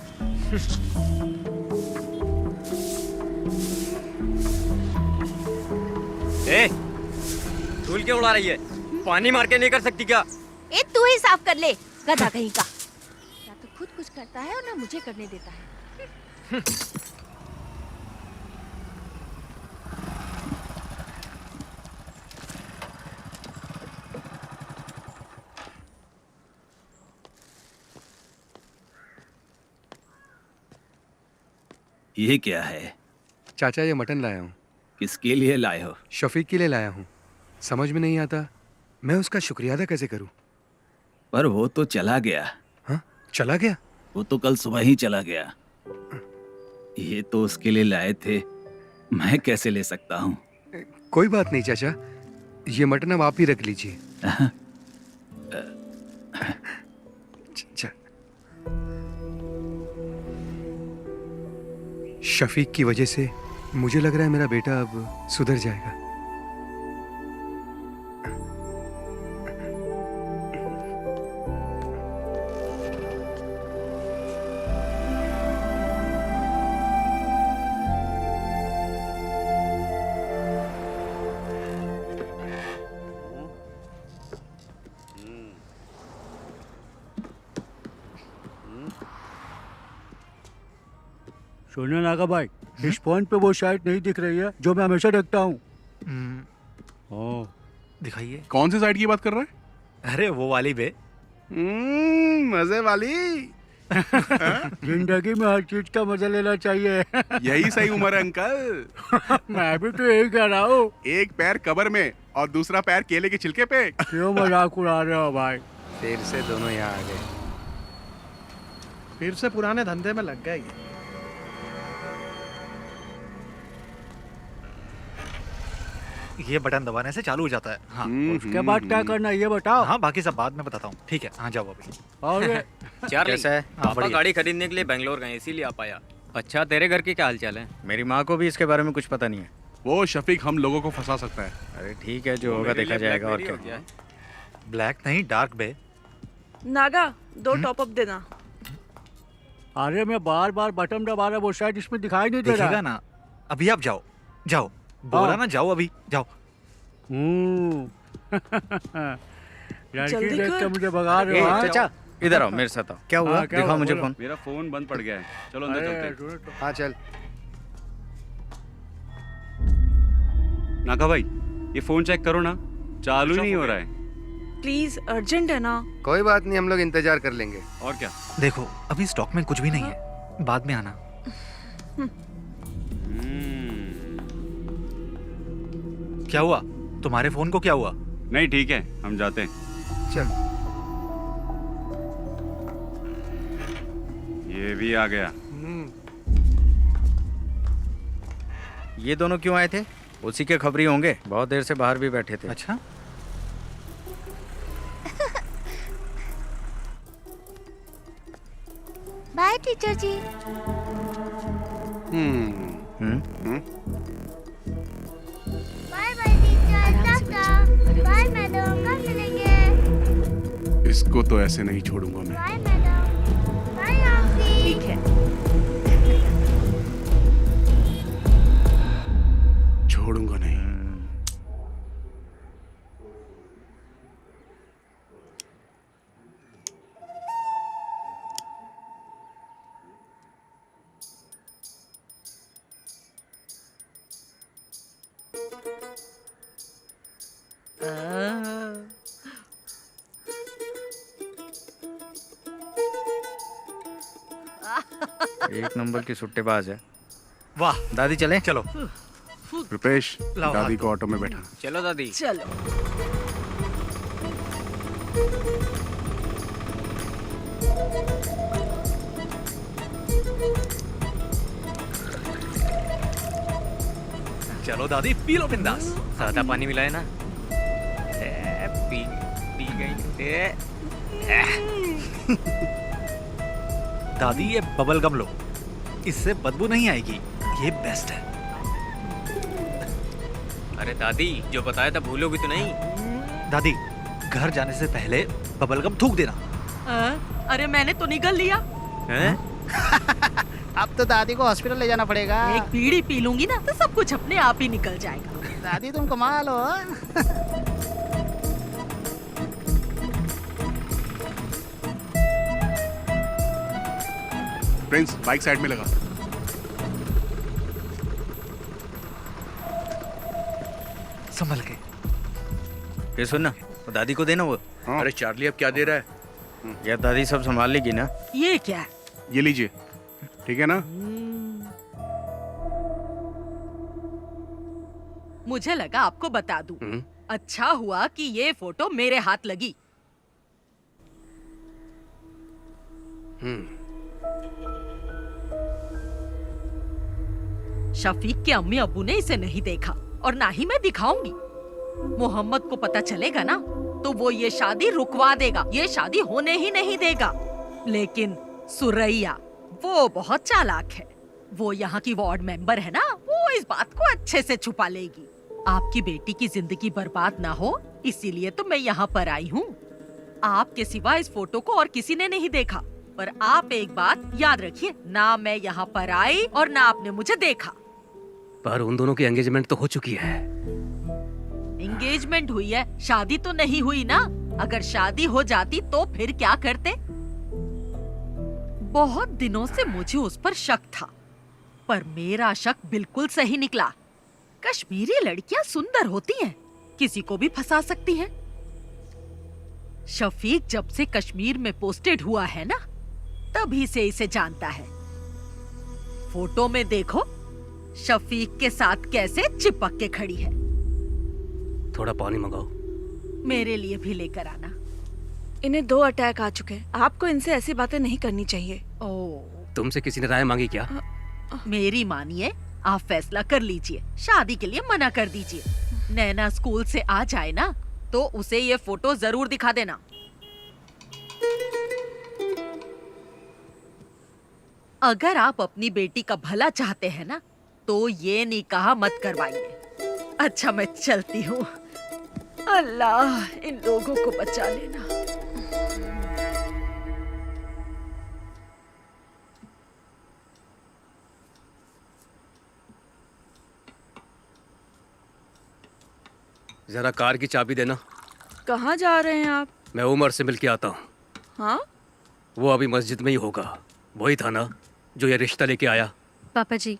Speaker 11: ए, धूल क्यों उड़ा रही है? पानी मार के नहीं कर सकती क्या?
Speaker 3: ए तू ही साफ कर ले, गधा कहीं का। ना तो खुद कुछ करता है और ना मुझे करने देता है।
Speaker 2: ये क्या है?
Speaker 1: चाचा ये मटन लाया हूँ।
Speaker 2: किसके लिए लाए हो?
Speaker 1: शफीक के लिए लाया हूँ। समझ में नहीं आता मैं उसका शुक्रिया अदा कैसे करूँ।
Speaker 2: पर वो तो चला गया।
Speaker 1: हाँ, चला गया?
Speaker 2: वो तो कल सुबह ही चला गया। ये तो उसके लिए लाए थे, मैं कैसे ले सकता हूँ?
Speaker 1: कोई बात नहीं चाचा, ये मटन अब आप ही रख लीजिए। शफीक की वजह से मुझे लग रहा है मेरा बेटा अब सुधर जाएगा।
Speaker 20: सुनो नागा भाई, इस फोन पे वो शायद नहीं दिख रही है जो मैं हमेशा देखता हूँ।
Speaker 1: दिखाइए।
Speaker 18: कौन सी साइड की बात कर रहा है?
Speaker 13: अरे वो वाली बे।
Speaker 18: मजे वाली।
Speaker 20: जिंदगी में हर चीज का मजा लेना चाहिए।
Speaker 18: यही सही उम्र है अंकल।
Speaker 20: मैं भी तो यही कह रहा हूँ।
Speaker 18: एक पैर कब्र में और दूसरा पैर केले के छिलके पे।
Speaker 20: क्यों मजाक उड़ा रहे हो भाई?
Speaker 1: फिर से दोनों यहाँ आ गए।
Speaker 14: फिर से पुराने धंधे में लग गए ये।
Speaker 8: ये बटन दबाने से चालू हो जाता है। हाँ।
Speaker 20: उसके बाद क्या करना है ये बताओ।
Speaker 8: हाँ बाकी सब बाद में बताता हूँ। ठीक है, हाँ जाओ अभी।
Speaker 20: और
Speaker 11: चार्ली,
Speaker 8: कैसा है? हाँ,
Speaker 11: पापा
Speaker 8: बढ़िया।
Speaker 11: गाड़ी खरीदने के लिए बेंगलोर गए इसीलिए आ पाया। अच्छा, तेरे घर के क्या हाल चाल है? मेरी माँ को भी इसके बारे में कुछ पता नहीं है।
Speaker 18: वो शफीक हम लोगों को फंसा सकता है।
Speaker 11: अरे ठीक है, जो होगा देखा जाएगा। और क्या?
Speaker 8: ब्लैक नहीं, डार्क बे।
Speaker 5: नागा 2 टॉप अप देना।
Speaker 20: अरे मैं बार बार बटन दबा रहा, वो शायद इसमें दिखाई नहीं दे रहा।
Speaker 8: दिखेगा ना। अभी आप जाओ, जाओ। बोला ना जाओ, अभी जाओ।
Speaker 20: लड़की देख के मुझे भगा रहे हो।
Speaker 11: चाचा इधर आओ, मेरे साथ आओ। क्या हुआ? दिखाओ मुझे फोन।
Speaker 6: मेरा फोन बंद पड़ गया है, चलो अंदर चलते हैं।
Speaker 1: हाँ चल।
Speaker 6: नागा भाई, ये फोन चेक करो ना, चालू नहीं हो रहा है।
Speaker 5: प्लीज, अर्जेंट है ना।
Speaker 1: कोई बात नहीं, हम लोग इंतजार कर लेंगे।
Speaker 6: और क्या?
Speaker 8: देखो अभी स्टॉक में कुछ भी नहीं है, बाद में आना। क्या हुआ? तुम्हारे फोन को क्या हुआ?
Speaker 6: नहीं ठीक है, हम जाते हैं।
Speaker 1: चल।
Speaker 6: ये भी आ गया।
Speaker 11: ये दोनों क्यों आए थे? उसी के खबरी होंगे, बहुत देर से बाहर भी बैठे थे।
Speaker 8: अच्छा।
Speaker 21: Bye teacher ji. Bye bye teacher, tata. Bye madam, कब मिलेंगे?
Speaker 18: इसको तो ऐसे नहीं छोड़ूंगा मैं।
Speaker 21: Bye madam. Bye aunty.
Speaker 4: ठीक है।
Speaker 18: छोड़ूंगा नहीं।
Speaker 11: एक नंबर की सुट्टेबाज है।
Speaker 8: वाह।
Speaker 11: दादी चले?
Speaker 8: चलो।
Speaker 18: रुपेश,
Speaker 8: लाओ
Speaker 18: दादी
Speaker 8: हाथ
Speaker 18: को ऑटो में बैठा।
Speaker 11: चलो दादी।
Speaker 4: चलो।
Speaker 8: चलो दादी, पी लो बिंदास।
Speaker 11: सादा पानी मिलाए ना। पी पी गई।
Speaker 8: दादी ये बबल गम लो, इससे बदबू नहीं आएगी, ये बेस्ट है।
Speaker 11: अरे दादी, जो बताया था भूलोगी तो नहीं?
Speaker 8: दादी घर जाने से पहले बबल गम थूक देना।
Speaker 7: अरे मैंने तो निगल लिया।
Speaker 22: अब तो दादी को हॉस्पिटल ले जाना पड़ेगा।
Speaker 7: एक बीड़ी पी लूंगी ना तो सब कुछ अपने आप ही निकल जाएगा।
Speaker 22: दादी तुम कमाल हो।
Speaker 18: प्रिंस, बाइक साइड में लगा।
Speaker 8: संभल के।
Speaker 11: ये सुन ना, दादी को देना वो।
Speaker 9: अरे चार्ली अब क्या दे रहा है?
Speaker 11: यार दादी सब संभाल लेगी ना।
Speaker 7: ये क्या है?
Speaker 18: ये लीजिए, ठीक है ना?
Speaker 7: मुझे लगा आपको बता दूं। अच्छा हुआ कि ये फोटो मेरे हाथ लगी। शफीक के अम्मी अब्बू ने इसे नहीं देखा और ना ही मैं दिखाऊंगी। मोहम्मद को पता चलेगा ना तो वो ये शादी रुकवा देगा, ये शादी होने ही नहीं देगा। लेकिन सुरैया वो बहुत चालाक है। वो यहाँ की वार्ड मेंबर है ना, वो इस बात को अच्छे से छुपा लेगी। आपकी बेटी की जिंदगी बर्बाद ना हो इसीलिए तो मैं यहाँ पर आई हूँ। आपके सिवा इस फोटो को और किसी ने नहीं देखा। पर आप एक बात याद रखिए, ना मैं यहाँ पर आई और ना आपने मुझे देखा।
Speaker 12: पर उन दोनों की एंगेजमेंट तो हो चुकी है।
Speaker 7: एंगेजमेंट हुई है, शादी तो नहीं हुई ना। अगर शादी हो जाती तो फिर क्या करते? बहुत दिनों से मुझे उस पर शक था, पर मेरा शक बिल्कुल सही निकला। कश्मीरी लड़कियां सुंदर होती हैं, किसी को भी फंसा सकती हैं। शफीक जब से कश्मीर में पोस्टेड हुआ है ना, तभी से इसे जानता है। फोटो में देखो, शफीक के साथ कैसे चिपक के खड़ी है।
Speaker 12: थोड़ा पानी मंगाओ।
Speaker 7: मेरे लिए भी लेकर आना।
Speaker 5: इन्हें 2 अटैक आ चुके हैं। आपको इनसे ऐसी बातें नहीं करनी चाहिए।
Speaker 12: तुमसे किसी ने राय मांगी क्या?
Speaker 7: मेरी मानिए, आप फैसला कर लीजिए। शादी के लिए मना कर दीजिए। नैना स्कूल से आ जाए ना तो उसे ये फोटो जरूर दिखा देना। अगर आप अपनी बेटी का भला चाहते हैं ना तो ये निकाह मत करवाइए। अच्छा मैं चलती हूँ। अल्लाह इन लोगों को बचा लेना।
Speaker 12: जरा कार की चाबी देना।
Speaker 5: कहाँ जा रहे हैं आप?
Speaker 12: मैं उमर से मिल के आता हूँ।
Speaker 5: हाँ?
Speaker 12: वो अभी मस्जिद में ही होगा। वही था ना जो ये रिश्ता लेके आया।
Speaker 15: पापा जी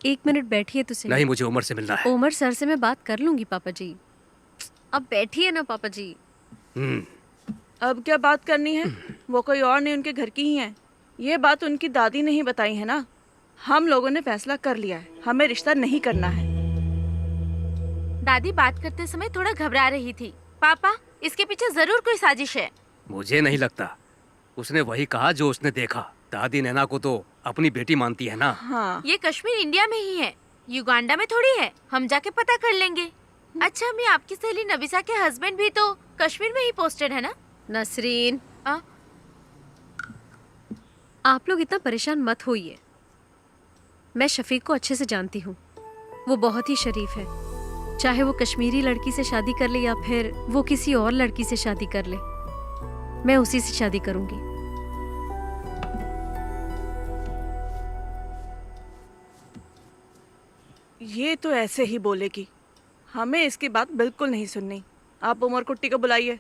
Speaker 15: 1 मिनट बैठिए तो सही।
Speaker 12: नहीं, मुझे उमर से मिलना है।
Speaker 15: उमर सर से मैं बात कर लूंगी पापा जी। अब बैठिए ना पापा जी।
Speaker 5: अब क्या बात करनी है? वो कोई और नहीं, उनके घर की ही है। ये बात उनकी दादी ने ही बताई है ना। हम लोगों ने फैसला कर लिया है, हमें रिश्ता नहीं करना है।
Speaker 21: दादी बात करते समय थोड़ा घबरा रही थी। पापा इसके पीछे जरूर कोई साजिश है।
Speaker 12: मुझे नहीं लगता। उसने वही कहा जो उसने देखा। दादी नैना को तो अपनी बेटी मानती है ना।
Speaker 5: हाँ।
Speaker 21: ये कश्मीर इंडिया में ही है, युगांडा में थोड़ी है। हम जाके पता कर लेंगे। अच्छा मैं आपकी सहेली नबिसा के हस्बैंड भी तो कश्मीर में ही पोस्टेड है ना?
Speaker 15: नसरीन आप लोग इतना परेशान मत होइए। मैं शफीक को अच्छे से जानती हूँ। वो बहुत ही शरीफ है। चाहे वो कश्मीरी लड़की से शादी कर ले या फिर वो किसी और लड़की से शादी कर ले, मैं उसी से शादी करूंगी।
Speaker 5: ये तो ऐसे ही बोलेगी। हमें इसकी बात बिल्कुल नहीं सुननी। आप उमर कुट्टी को बुलाइए।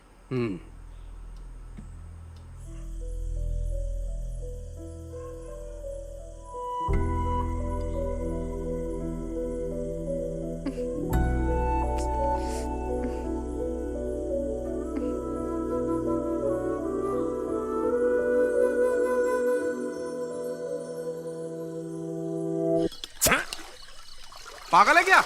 Speaker 18: पागल है क्या?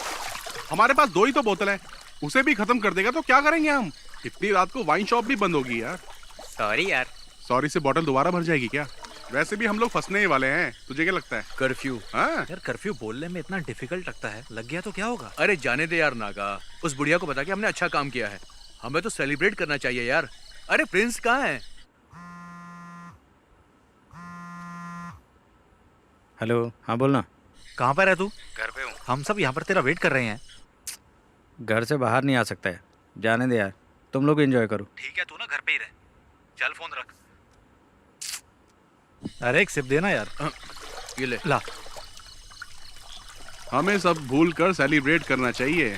Speaker 18: हमारे पास 2 ही तो बोतल है, उसे भी खत्म कर देगा तो क्या करेंगे हम? इतनी रात को वाइन शॉप भी बंद होगी यार।
Speaker 13: सॉरी यार।
Speaker 18: सॉरी से बोतल दोबारा भर जाएगी क्या? वैसे भी हम लोग फंसने ही वाले हैं। तुझे क्या लगता है?
Speaker 10: कर्फ्यू।
Speaker 18: हाँ?
Speaker 10: यार कर्फ्यू बोलने में इतना डिफिकल्ट लगता है, लग गया तो क्या होगा?
Speaker 6: अरे जाने दे यार नागा, उस बुढ़िया को बता के हमने अच्छा काम किया है। हमें तो सेलिब्रेट करना चाहिए यार। अरे प्रिंस कहाँ है?
Speaker 13: हेलो, हाँ बोलना।
Speaker 10: कहाँ पर है तू?
Speaker 13: घर पे हूँ।
Speaker 10: हम सब यहाँ पर तेरा वेट कर रहे हैं।
Speaker 13: घर से बाहर नहीं आ सकता है, जाने दे यार। तुम लोग एंजॉय करो।
Speaker 10: ठीक है, तू ना घर पे ही रह। चल फोन रख। अरे एक सिप देना यार।
Speaker 6: ये ले।
Speaker 10: ला।
Speaker 18: हमें सब भूल कर सेलिब्रेट करना चाहिए।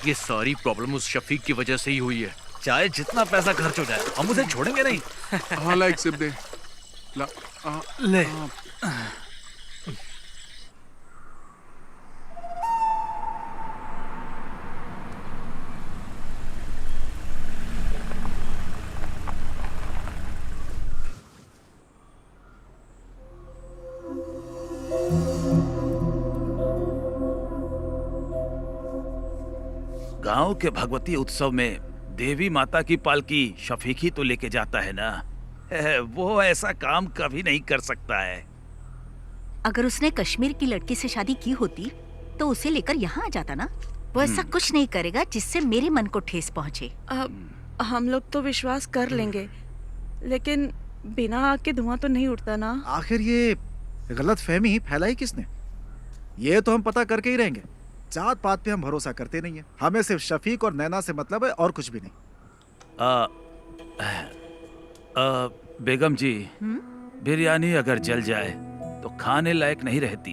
Speaker 6: ये सारी प्रॉब्लम उस शफीक की वजह से ही हुई है।
Speaker 10: चाहे जितना पैसा खर्च हो जाए हम उसे छोड़ेंगे नहीं।
Speaker 18: हाँ ला एक सिप दे। ला।
Speaker 10: ले।
Speaker 2: गांव के भगवती उत्सव में देवी माता की पालकी शफीक ही तो लेके जाता है ना। वो ऐसा काम कभी नहीं कर सकता है।
Speaker 4: अगर उसने कश्मीर की लड़की से शादी की होती तो उसे लेकर यहाँ आ जाता ना। वो ऐसा कुछ नहीं करेगा जिससे मेरे मन को ठेस पहुँचे।
Speaker 5: हम लोग तो विश्वास कर लेंगे, लेकिन बिना आग के धुआं तो नहीं उठता ना।
Speaker 8: आखिर ये गलत फहमी फैलाई किसने? ये तो हम पता करके ही रहेंगे। जात पात पे हम भरोसा करते नहीं है। हमें सिर्फ शफीक और नैना से मतलब है और कुछ भी नहीं।
Speaker 2: बेगम जी, बिरयानी अगर जल जाए तो खाने लायक नहीं रहती।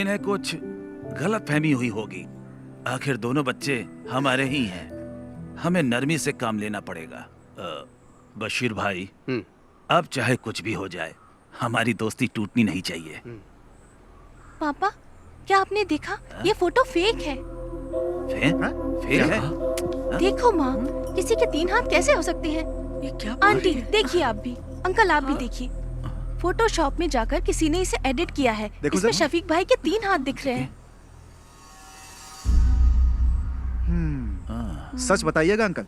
Speaker 2: इन्हें कुछ गलत फहमी हुई होगी। आखिर दोनों बच्चे हमारे ही हैं। हमें नरमी से काम लेना पड़ेगा। बशीर भाई, अब चाहे कुछ भी हो जाए हमारी दोस्ती टूटनी नहीं चाहिए।
Speaker 21: पापा क्या आपने देखा? ये फोटो फेक है।
Speaker 2: फेक है?
Speaker 21: देखो माँ, किसी के 3 हाथ कैसे हो सकते हैं?
Speaker 5: ये क्या?
Speaker 21: आंटी देखिए, आप भी, अंकल आप भी देखिए। फोटोशॉप में जाकर किसी ने इसे एडिट किया है। इसमें शफीक भाई के 3 हाथ दिख रहे हैं।
Speaker 8: सच बताइएगा अंकल,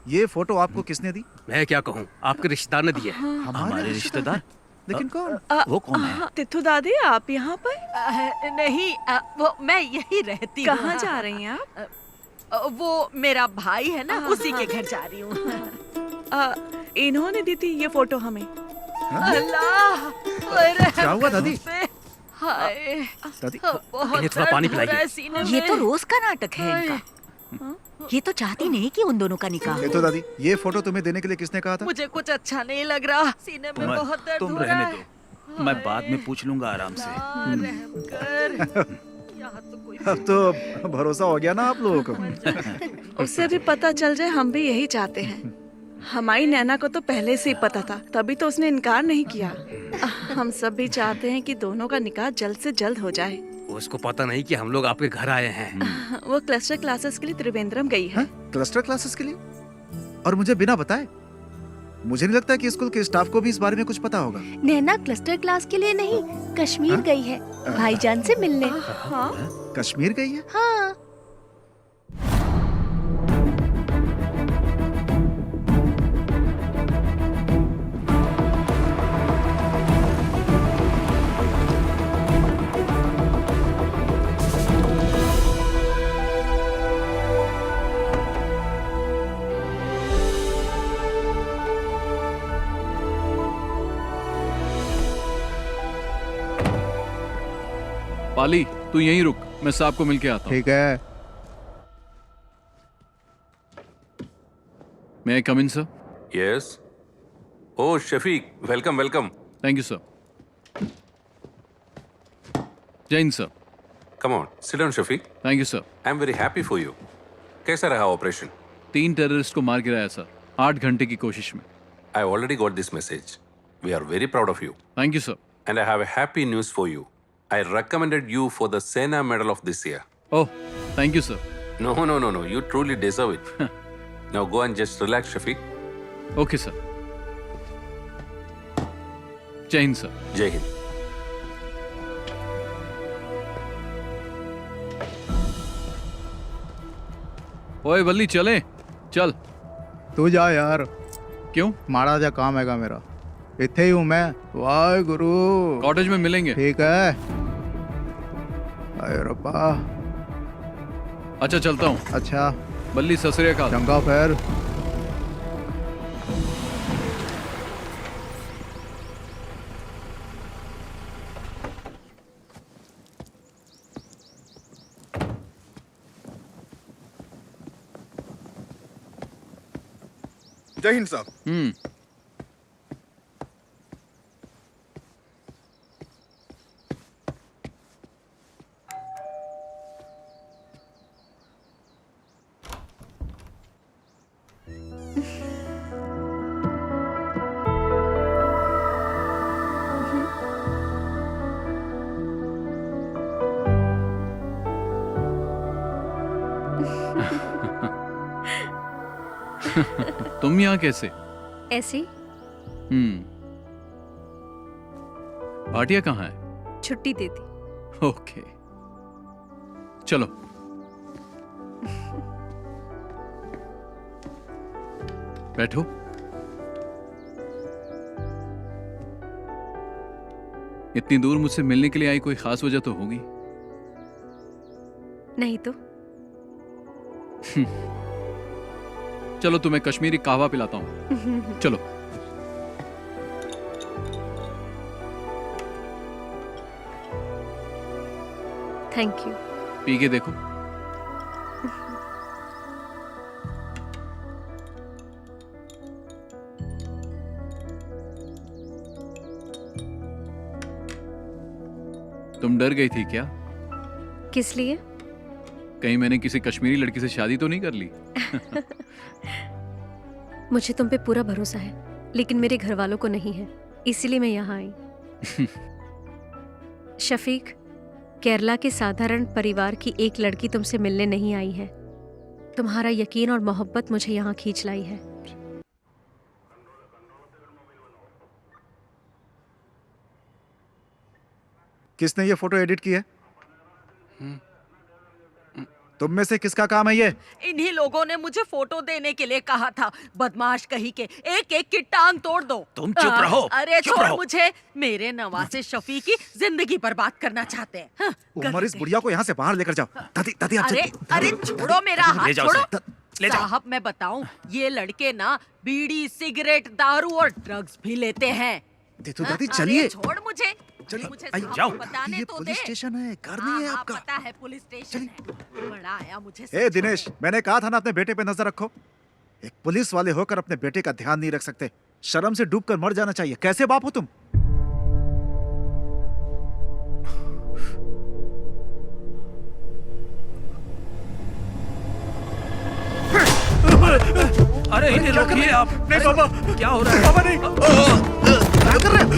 Speaker 8: ये फोटो आपको किसने दी?
Speaker 12: मैं क्या कहूँ, आपके रिश्तेदार ने दिए।
Speaker 8: हमारे
Speaker 12: रिश्तेदार?
Speaker 8: लेकिन कौन?
Speaker 12: वो कौन है?
Speaker 5: तिथु दादी, आप यहाँ पर?
Speaker 7: नहीं, वो मैं यही रहती हूँ।
Speaker 5: कहाँ जा रही हैं आप?
Speaker 7: वो मेरा भाई है ना, उसी के घर जा रही हूँ।
Speaker 5: इन्होंने दी थी ये फोटो हमें।
Speaker 7: अल्लाह,
Speaker 8: क्या हुआ दादी?
Speaker 7: हाय,
Speaker 8: दादी
Speaker 7: बहुत
Speaker 12: इन्हें थोड़ा पानी
Speaker 7: दर्द हो रहा
Speaker 12: पिलाइए।
Speaker 7: है सीने
Speaker 4: ये तो
Speaker 7: में।
Speaker 4: रोज का नाटक है इनका। ये तो चाहती नहीं कि उन दोनों का निकाह
Speaker 8: ये तो दादी, ये फोटो तुम्हें देने के लिए किसने कहा था?
Speaker 7: मुझे कुछ अच्छा नहीं लग रहा, सीने में बहुत दर्द
Speaker 2: तुम
Speaker 7: हो रहा
Speaker 2: रहने
Speaker 7: है।
Speaker 2: दो, मैं बाद में पूछ लूंगा आराम से।
Speaker 7: रहम कर। यहाँ तो कोई
Speaker 8: अब तो भरोसा हो गया ना आप लोगों को।
Speaker 5: उससे भी पता चल जाए, हम भी यही चाहते हैं। हमारी नैना को तो पहले से ही पता था, तभी तो उसने इनकार नहीं किया। हम सब भी चाहते हैं कि दोनों का निकाह जल्द से जल्द हो जाए।
Speaker 12: उसको पता नहीं कि हम लोग आपके घर आए हैं।
Speaker 5: वो क्लस्टर क्लासेस के लिए त्रिवेंद्रम गई है।
Speaker 8: क्लस्टर क्लासेस के लिए? और मुझे बिना बताए? मुझे नहीं लगता कि स्कूल के स्टाफ को भी इस बारे में कुछ पता होगा।
Speaker 15: नैना क्लस्टर क्लास के लिए नहीं, कश्मीर गई है भाईजान से मिलने।
Speaker 8: कश्मीर गई है?
Speaker 15: हाँ।
Speaker 6: पाली, तू यहीं रुक, मैं साहब को मिल के आता हूँ।
Speaker 8: ठीक है।
Speaker 6: May I come in, sir?
Speaker 16: Yes. Oh, Shafiq, welcome, welcome.
Speaker 6: Thank you, sir. Jain, sir.
Speaker 16: Come on, sit down, Shafiq.
Speaker 6: Thank you, sir.
Speaker 16: I'm very happy for you. कैसा रहा ऑपरेशन?
Speaker 6: 3 टेररिस्ट को मार गिराया सर, 8 घंटे की कोशिश में।
Speaker 16: I already got this message. We are very proud of you.
Speaker 6: Thank you, sir.
Speaker 16: And I have a happy news for you. I recommended you for the Sena Medal of this year.
Speaker 6: Oh, thank you, sir.
Speaker 16: No. You truly deserve it. Now go and just relax, Shafiq.
Speaker 6: Okay, sir. Jai Hind, sir.
Speaker 16: Jai Hind.
Speaker 6: ओए बल्ली, चले चल।
Speaker 17: तू जा यार।
Speaker 6: क्यों?
Speaker 17: माड़ा जा काम हैगा मेरा, इत्थे ही हूँ मैं। वाहे गुरु।
Speaker 6: कॉटेज में मिलेंगे।
Speaker 17: ठीक है। अरे रब्बा।
Speaker 6: अच्छा चलता हूँ।
Speaker 17: अच्छा।
Speaker 6: बल्ली, सत श्री अकाल।
Speaker 17: चंगा फिर।
Speaker 18: जय हिंद साहब।
Speaker 6: तुम यहाँ कैसे?
Speaker 15: ऐसे ही।
Speaker 6: भाटिया कहाँ है?
Speaker 15: छुट्टी दे दी।
Speaker 6: ओके, चलो। बैठो। इतनी दूर मुझसे मिलने के लिए आई, कोई खास वजह तो होगी।
Speaker 15: नहीं तो।
Speaker 6: चलो तुम्हें कश्मीरी कहवा पिलाता हूँ। चलो।
Speaker 15: Thank you.
Speaker 6: पी के देखो। तुम डर गई थी क्या?
Speaker 15: किस लिए?
Speaker 6: कहीं मैंने किसी कश्मीरी लड़की से शादी तो नहीं कर ली?
Speaker 15: मुझे तुम पे पूरा भरोसा है, लेकिन मेरे घर वालों को नहीं है, इसीलिए मैं यहाँ आई। शफीक, केरला के साधारण परिवार की एक लड़की तुमसे मिलने नहीं आई है। तुम्हारा यकीन और मोहब्बत मुझे यहाँ खींच लाई है।
Speaker 8: किसने ये फोटो एडिट की है? तुम में से किसका काम है ये?
Speaker 7: इन्हीं लोगों ने मुझे फोटो देने के लिए कहा था। बदमाश कहीं के, एक एक की टांग तोड़ दो।
Speaker 2: तुम चुप रहो।
Speaker 7: अरे
Speaker 2: चुप
Speaker 7: छोड़
Speaker 2: रहो।
Speaker 7: मुझे, मेरे नवासे शफी की जिंदगी बर्बाद करना चाहते हैं। हाँ,
Speaker 8: उमर, इस बुढ़िया को यहाँ से बाहर लेकर जाओ। दादी दादी आप
Speaker 7: अरे अरे छोड़ो मेरा हाथ,
Speaker 2: ले जाओ
Speaker 7: छोड़ो।
Speaker 2: उसे, ले जाओ।
Speaker 7: साहब मैं बताऊं, ये लड़के ना बीड़ी, सिगरेट, दारू और ड्रग्स भी लेते हैं।
Speaker 8: दे तो
Speaker 7: हाँ,
Speaker 8: दादी,
Speaker 7: अरे
Speaker 8: चलिए।
Speaker 7: छोड़ मुझे,
Speaker 8: चलिए,
Speaker 7: मुझे
Speaker 8: आइए,
Speaker 7: साहब
Speaker 8: जाओ।
Speaker 7: को बताने
Speaker 8: ये
Speaker 7: तो
Speaker 8: पुलिस
Speaker 7: दे।
Speaker 8: स्टेशन है, घर नहीं है
Speaker 7: हाँ,
Speaker 8: आपका।
Speaker 7: पता है पुलिस स्टेशन है। बड़ा आया मुझे
Speaker 8: ए
Speaker 7: समझाने।
Speaker 8: दिनेश, मैंने कहा था ना अपने बेटे पे नजर रखो। एक पुलिस वाले होकर अपने बेटे का ध्यान नहीं रख सकते। शर्म से डूबकर मर जाना चाहिए। कैसे बाप हो तुम?
Speaker 2: अरे इन्हें रोकिए आप।
Speaker 13: नहीं पापा,
Speaker 2: क्या हो रहा है?
Speaker 13: पापा नहीं।
Speaker 8: क्या कर रहे हो?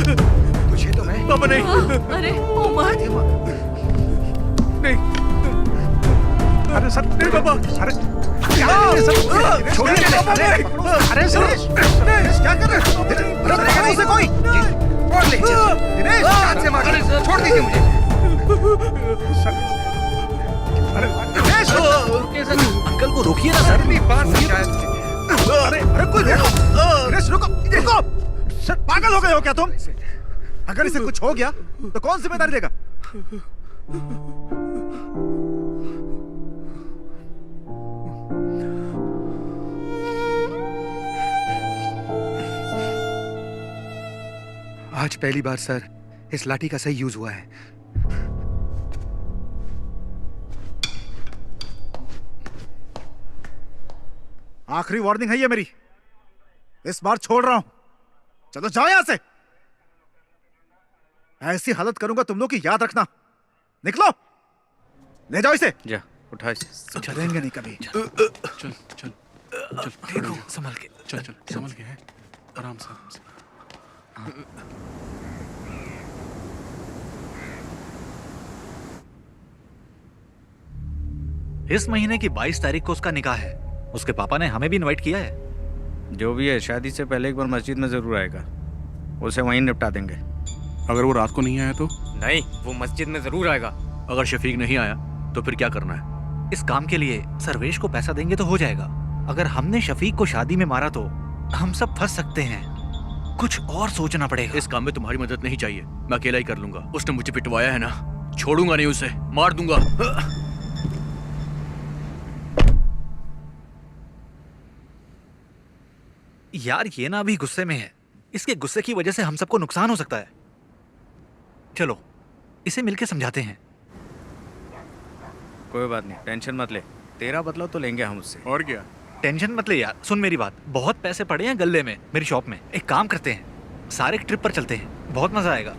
Speaker 13: तुझे तो मैं पापा नहीं।
Speaker 7: अरे उमर,
Speaker 13: नहीं। अरे सर, नहीं पापा। अरे क्या है सर? छोड़िए पापा नहीं।
Speaker 8: अरे दिनेश, दिनेश क्या कर रहे हो? अरे पकड़ो उसे कोई।
Speaker 1: और ले दिनेश, हाथ से मार, छोड़ दीजिए मुझे।
Speaker 8: दिनेश,
Speaker 2: अंकल को रोकिए ना सर।
Speaker 1: इतनी बार समझाया तुझे।
Speaker 8: अरे अरे कोई देखो। दिनेश रुको, देखो। सर पागल हो गए हो क्या तुम? अगर इसे कुछ हो गया तो कौन जिम्मेदारी लेगा?
Speaker 1: आज पहली बार सर इस लाठी का सही यूज हुआ है।
Speaker 8: आखिरी वार्निंग है ये मेरी। इस बार छोड़ रहा हूं। चलो जाओ यहां से। ऐसी हालत करूंगा तुम लोग की, याद रखना। निकलो, ले जाओ इसे।
Speaker 11: जा उठा इसे।
Speaker 8: चलेंगे नहीं कभी।
Speaker 18: चल चल चल
Speaker 2: देखो संभल के।
Speaker 18: चल चल संभल के है, आराम से आराम से।
Speaker 10: इस महीने की 22 तारीख को उसका निकाह है। उसके पापा ने हमें भी इनवाइट किया है।
Speaker 11: जो भी है, शादी से पहले एक बार मस्जिद में जरूर आएगा। उसे वहीं निपटा देंगे।
Speaker 18: अगर वो रात को नहीं आया तो?
Speaker 12: नहीं, वो मस्जिद में जरूर आएगा।
Speaker 10: अगर शफीक नहीं आया तो फिर क्या करना है? इस काम के लिए सर्वेश को पैसा देंगे तो हो जाएगा। अगर हमने शफीक को शादी में मारा तो हम सब फंस सकते हैं। कुछ और सोचना पड़ेगा।
Speaker 6: इस काम में तुम्हारी मदद नहीं चाहिए, मैं अकेला ही कर लूंगा। उसने मुझे पिटवाया है ना, छोड़ूंगा नहीं उसे, मार दूंगा।
Speaker 10: यार ये ना अभी गुस्से में है। इसके गुस्से की वजह से हम सबको नुकसान हो सकता है। चलो इसे मिलके समझाते हैं।
Speaker 11: कोई बात नहीं, टेंशन मत ले। तेरा बदला तो लेंगे हम उससे।
Speaker 18: और क्या?
Speaker 10: टेंशन मत ले यार। सुन मेरी बात, बहुत पैसे पड़े हैं गल्ले में मेरी शॉप में। एक काम करते हैं, सारे ट्रिप पर चलते हैं, बहुत मजा आएगा।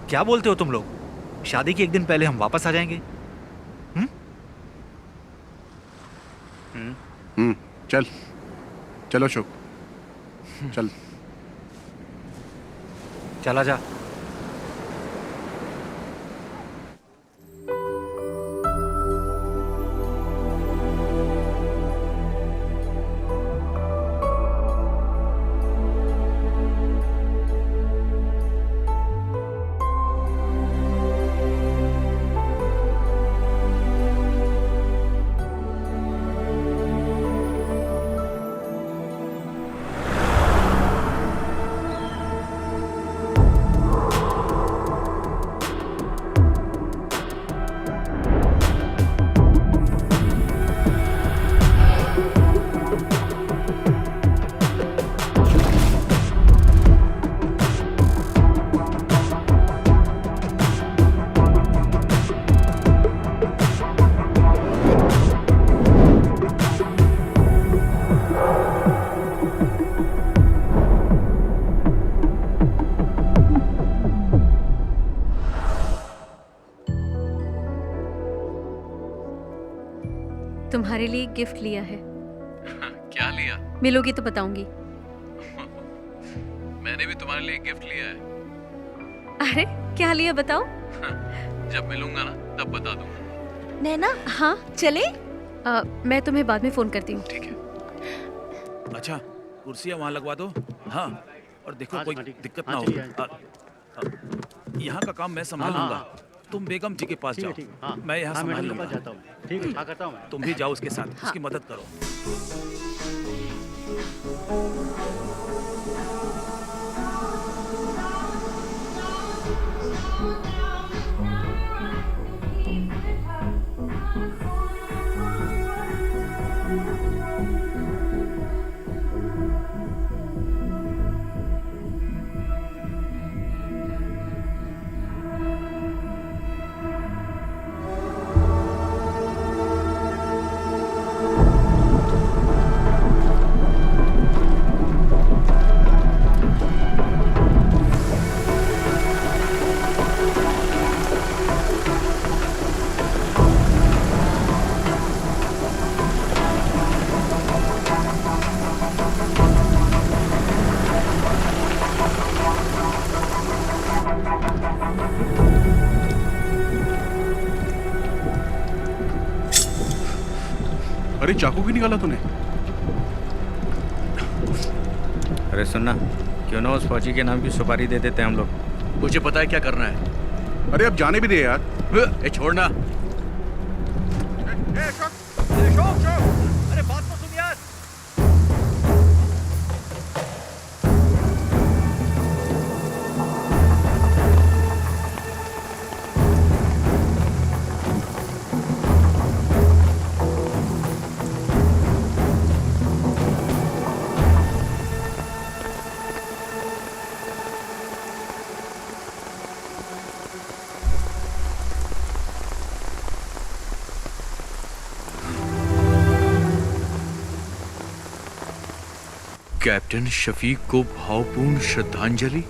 Speaker 10: क्या बोलते हो तुम लोग? शादी के एक दिन पहले हम वापस आ जाएंगे।
Speaker 18: चल चलो शुभ, चल।
Speaker 10: चला जा।
Speaker 15: तुम्हारे लिए एक गिफ्ट लिया है।
Speaker 6: क्या लिया?
Speaker 15: मिलोगी तो बताऊंगी।
Speaker 6: मैंने भी तुम्हारे लिए गिफ्ट लिया है।
Speaker 15: अरे क्या लिया बताओ?
Speaker 6: जब मिलूंगा ना तब बता दूंगा।
Speaker 15: नैना, हाँ चले? मैं तुम्हें बाद में फोन करती हूँ।
Speaker 6: ठीक है।
Speaker 2: अच्छा कुर्सियाँ वहाँ लगवा दो। हाँ और देखो कोई दिक्कत ना हो। यहाँ का काम मैं संभाल लूंगा। तुम बेगम जी के पास
Speaker 20: ठीक है,
Speaker 2: जाओ।
Speaker 20: ठीक है। हाँ,
Speaker 2: मैं यहाँ
Speaker 20: हाँ,
Speaker 2: संभाल
Speaker 20: मैडम के
Speaker 2: लूंगा।
Speaker 20: पास जाता हूँ। ठीक है, हाँ, करता हूँ मैं।
Speaker 2: तुम भी जाओ उसके साथ, उसकी मदद करो।
Speaker 18: अरे चाकू क्यों निकाला तूने?
Speaker 13: अरे सुनना, क्यों ना उस फौजी के नाम की सुपारी दे देते हैं हम लोग।
Speaker 6: मुझे पता है क्या करना है।
Speaker 18: अरे अब जाने भी दे यार।
Speaker 6: ए छोड़ना।
Speaker 13: अरे बात तो सुन यार।
Speaker 6: कैप्टन शफीक को भावपूर्ण श्रद्धांजलि।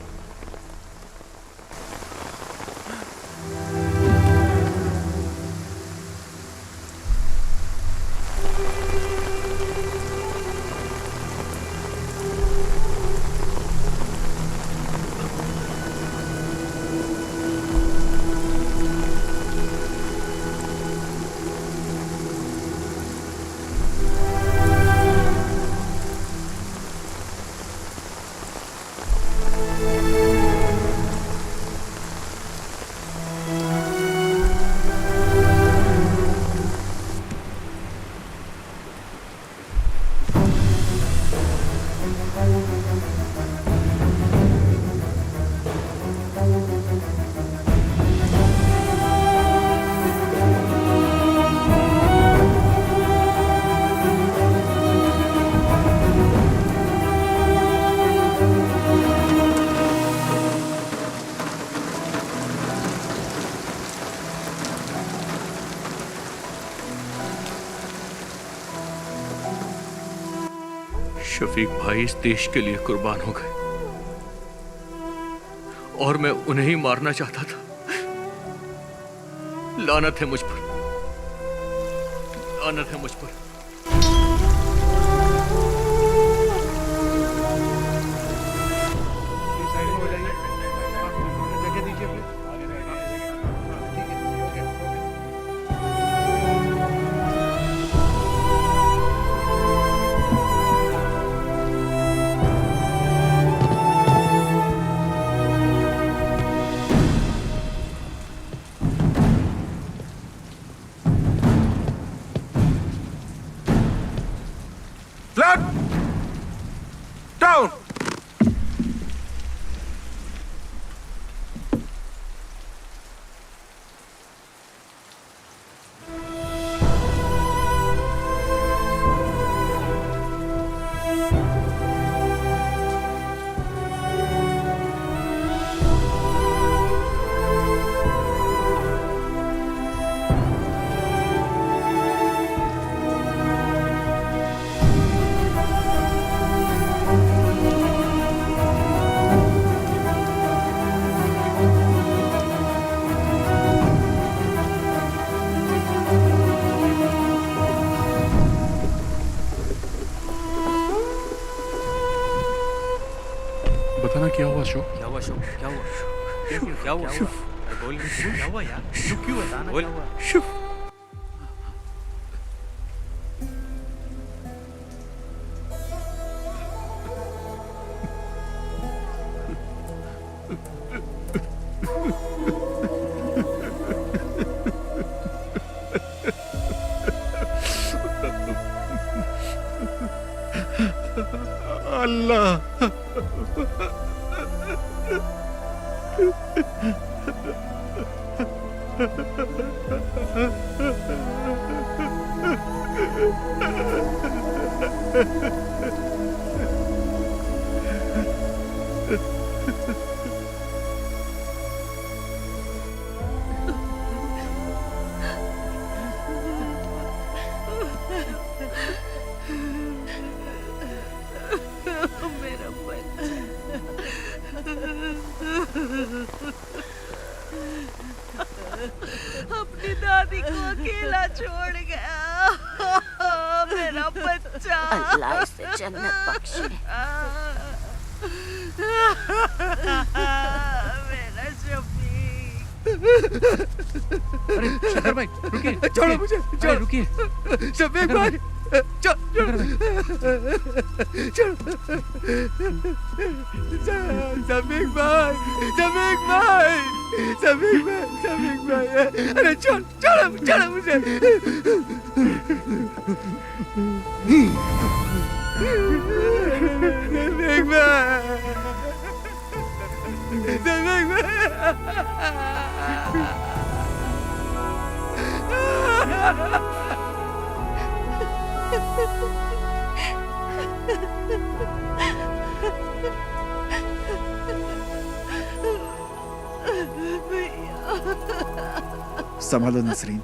Speaker 6: शफीक भाई इस देश के लिए कुर्बान हो गए और मैं उन्हें ही मारना चाहता था। लानत है मुझ पर, लानत है मुझ पर।
Speaker 18: Flat! Down! बताना क्या हुआ अशोक?
Speaker 12: क्या हुआ अशोक? क्या हुआ? क्या हुआ? बोल क्या हुआ यार? क्यों बताना क्या हुआ?
Speaker 7: मेरा बच्चा अपनी दादी को अकेला छोड़ गया। मेरा बच्चा,
Speaker 21: अल्लाह इसे जन्नत बख्शे।
Speaker 7: मेरा शफीक।
Speaker 6: अरे शंकर भाई रुकिए,
Speaker 9: छोड़ो मुझे, छोड़ो,
Speaker 6: रुकिए।
Speaker 9: शफीक भाई, शफीक भाई, शफीक भाई, शफीक भाई, शफीक भाई, अरे छोड़, छोड़ो, छोड़ो मुझे। शफीक भाई, शफीक
Speaker 8: संभालो नसरीन।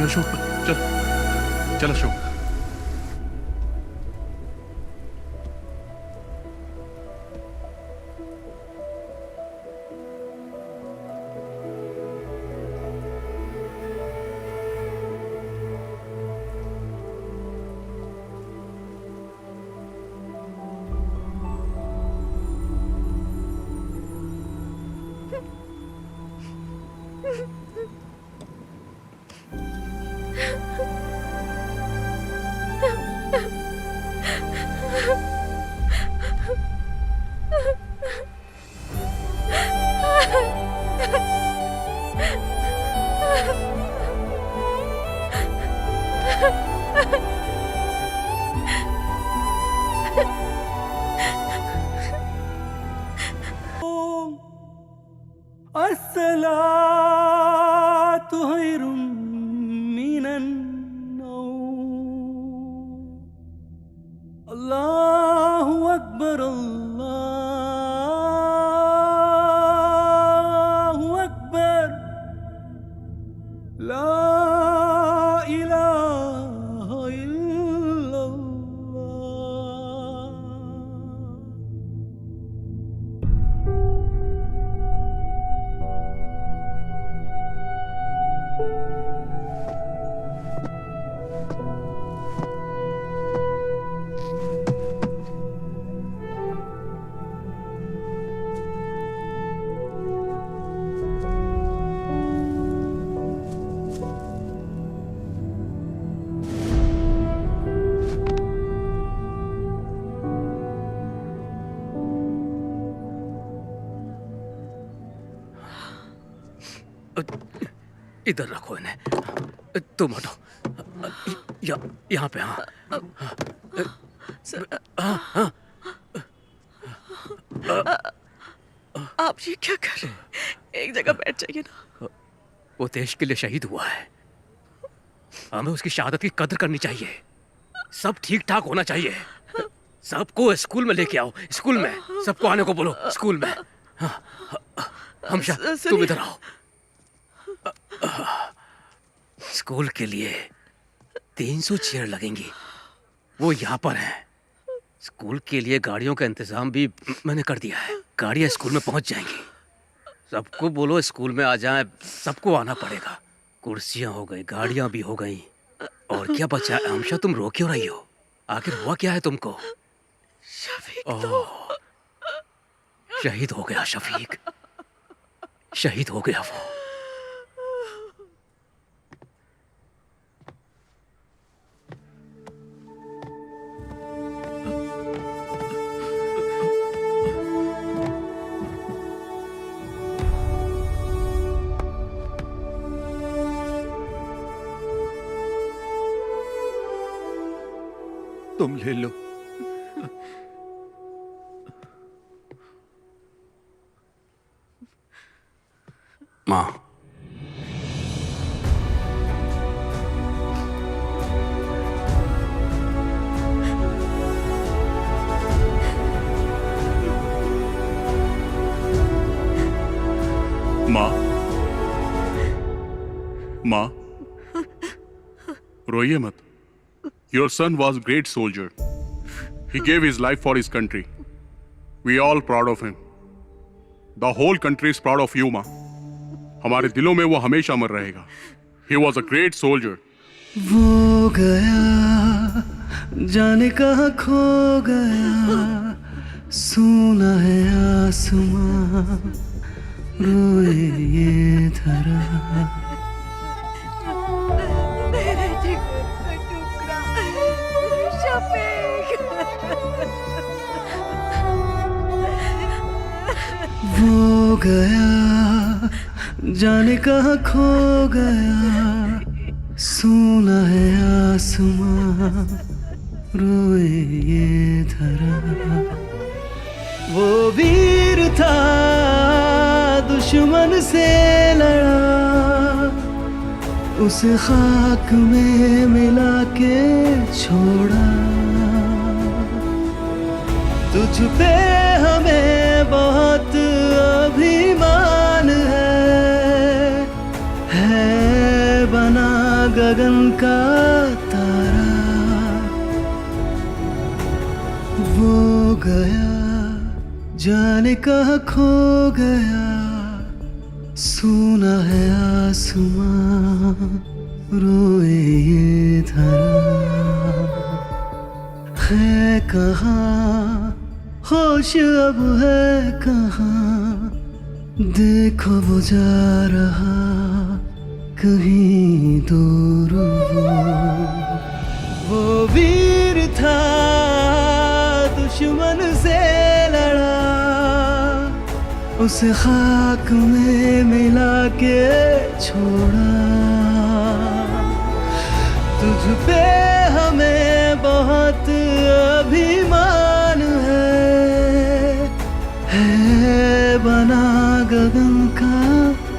Speaker 18: अशोक चल, चल अशोक।
Speaker 3: अस्सलातु खैरुम मिनन नौम। अल्लाहु अकबर, अल्लाहु अकबर, ला इलाहा इल्लल्लाह।
Speaker 12: इधर रखो इन्हें, तुम हटो, यहाँ पे। हाँ हाँ,
Speaker 5: आप ये क्या कर रहे हैं? एक जगह बैठ जाइए ना।
Speaker 12: वो देश के लिए शहीद हुआ है, हमें उसकी शहादत की कदर करनी चाहिए। सब ठीक ठाक होना चाहिए। सबको स्कूल में लेके आओ, स्कूल में सबको आने को बोलो, स्कूल में। हमशा तुम इधर आओ। स्कूल के लिए 300 चेयर लगेंगी, वो यहाँ पर है। स्कूल के लिए गाड़ियों का इंतजाम भी मैंने कर दिया है। गाड़ियाँ स्कूल में पहुँच जाएंगी। सबको बोलो स्कूल में आ जाए, सबको आना पड़ेगा। कुर्सियाँ हो गई, गाड़ियाँ भी हो गई, और क्या बचा? आमशा, तुम रो क्यों रही हो? आखिर हुआ क्या है तुमको? ओह, शहीद हो गया शफीक, शहीद हो गया वो।
Speaker 2: तुम ले लो।
Speaker 16: माँ,
Speaker 18: माँ, माँ, रोइए मत। Your son was a great soldier. He gave his life for his country. We are all proud of him. The whole country is proud of you, माँ। हमारे दिलों में वो हमेशा अमर रहेगा। He was a great soldier.
Speaker 3: वो गया जाने कहाँ खो गया, सुना है आसमां, रोए ये धरा। वो गया जाने कहाँ खो गया, सुना है आसमां, रोए ये धरा। वो वीर था दुश्मन से लड़ा, उसे खाक में मिला के छोड़ा। तुझ पे हमें बहुत अभिमान है बना गगन का तारा। वो गया जाने कहाँ खो गया, सुना है आसमां, रोए ये धरा। है कहाँ होश अब है कहाँ, देखो वो जा रहा कहीं दूर। वो वीर था दुश्मन से लड़ा, उसे खाक में मिला के छोड़ा। तुझ पे हमें बहुत अभिमान है बना गगन का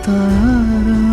Speaker 3: तारा।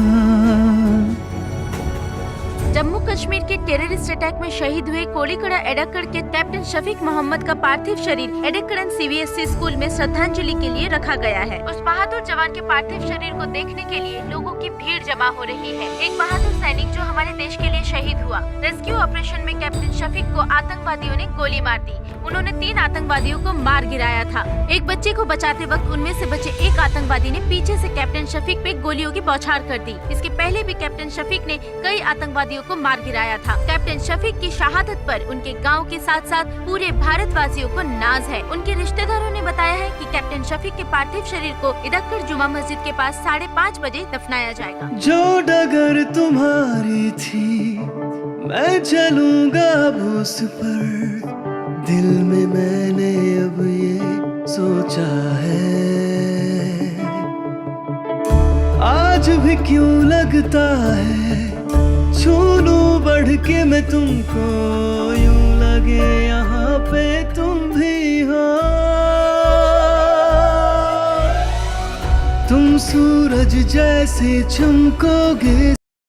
Speaker 21: जम्मू कश्मीर के टेररिस्ट अटैक में शहीद हुए कोलीकड़ा एडक्कड़ के कैप्टन शफीक मोहम्मद का पार्थिव शरीर एडक्कड़न CBSE स्कूल में श्रद्धांजलि के लिए रखा गया है। उस बहादुर जवान के पार्थिव शरीर को देखने के लिए लोगों की भीड़ जमा हो रही है। एक बहादुर सैनिक जो हमारे देश के लिए शहीद हुआ। रेस्क्यू ऑपरेशन में कैप्टन शफीक को आतंकवादियों ने गोली मार दी। उन्होंने 3 आतंकवादियों को मार गिराया था। एक बच्चे को बचाते वक्त उनमें से बचे एक आतंकवादी ने पीछे से कैप्टन शफीक पे गोलियों की बौछार कर दी। इसके पहले भी कैप्टन शफीक ने कई आतंकवादियों को मार गिराया था। कैप्टन शफीक की शहादत पर उनके गांव के साथ साथ पूरे भारतवासियों को नाज है। उनके रिश्तेदारों ने बताया है कि कैप्टन शफीक के पार्थिव शरीर को इदक्कड़ जुमा मस्जिद के पास 5:30 बजे दफनाया जाएगा।
Speaker 3: जो डगर तुम्हारी थी मैं चलूंगा अब उस पर, दिल में मैंने अब ये सोचा है। आज भी क्यों लगता है छू लूं बढ़ के मैं तुमको, यूं लगे यहाँ पे तुम भी हो। तुम सूरज जैसे चमकोगे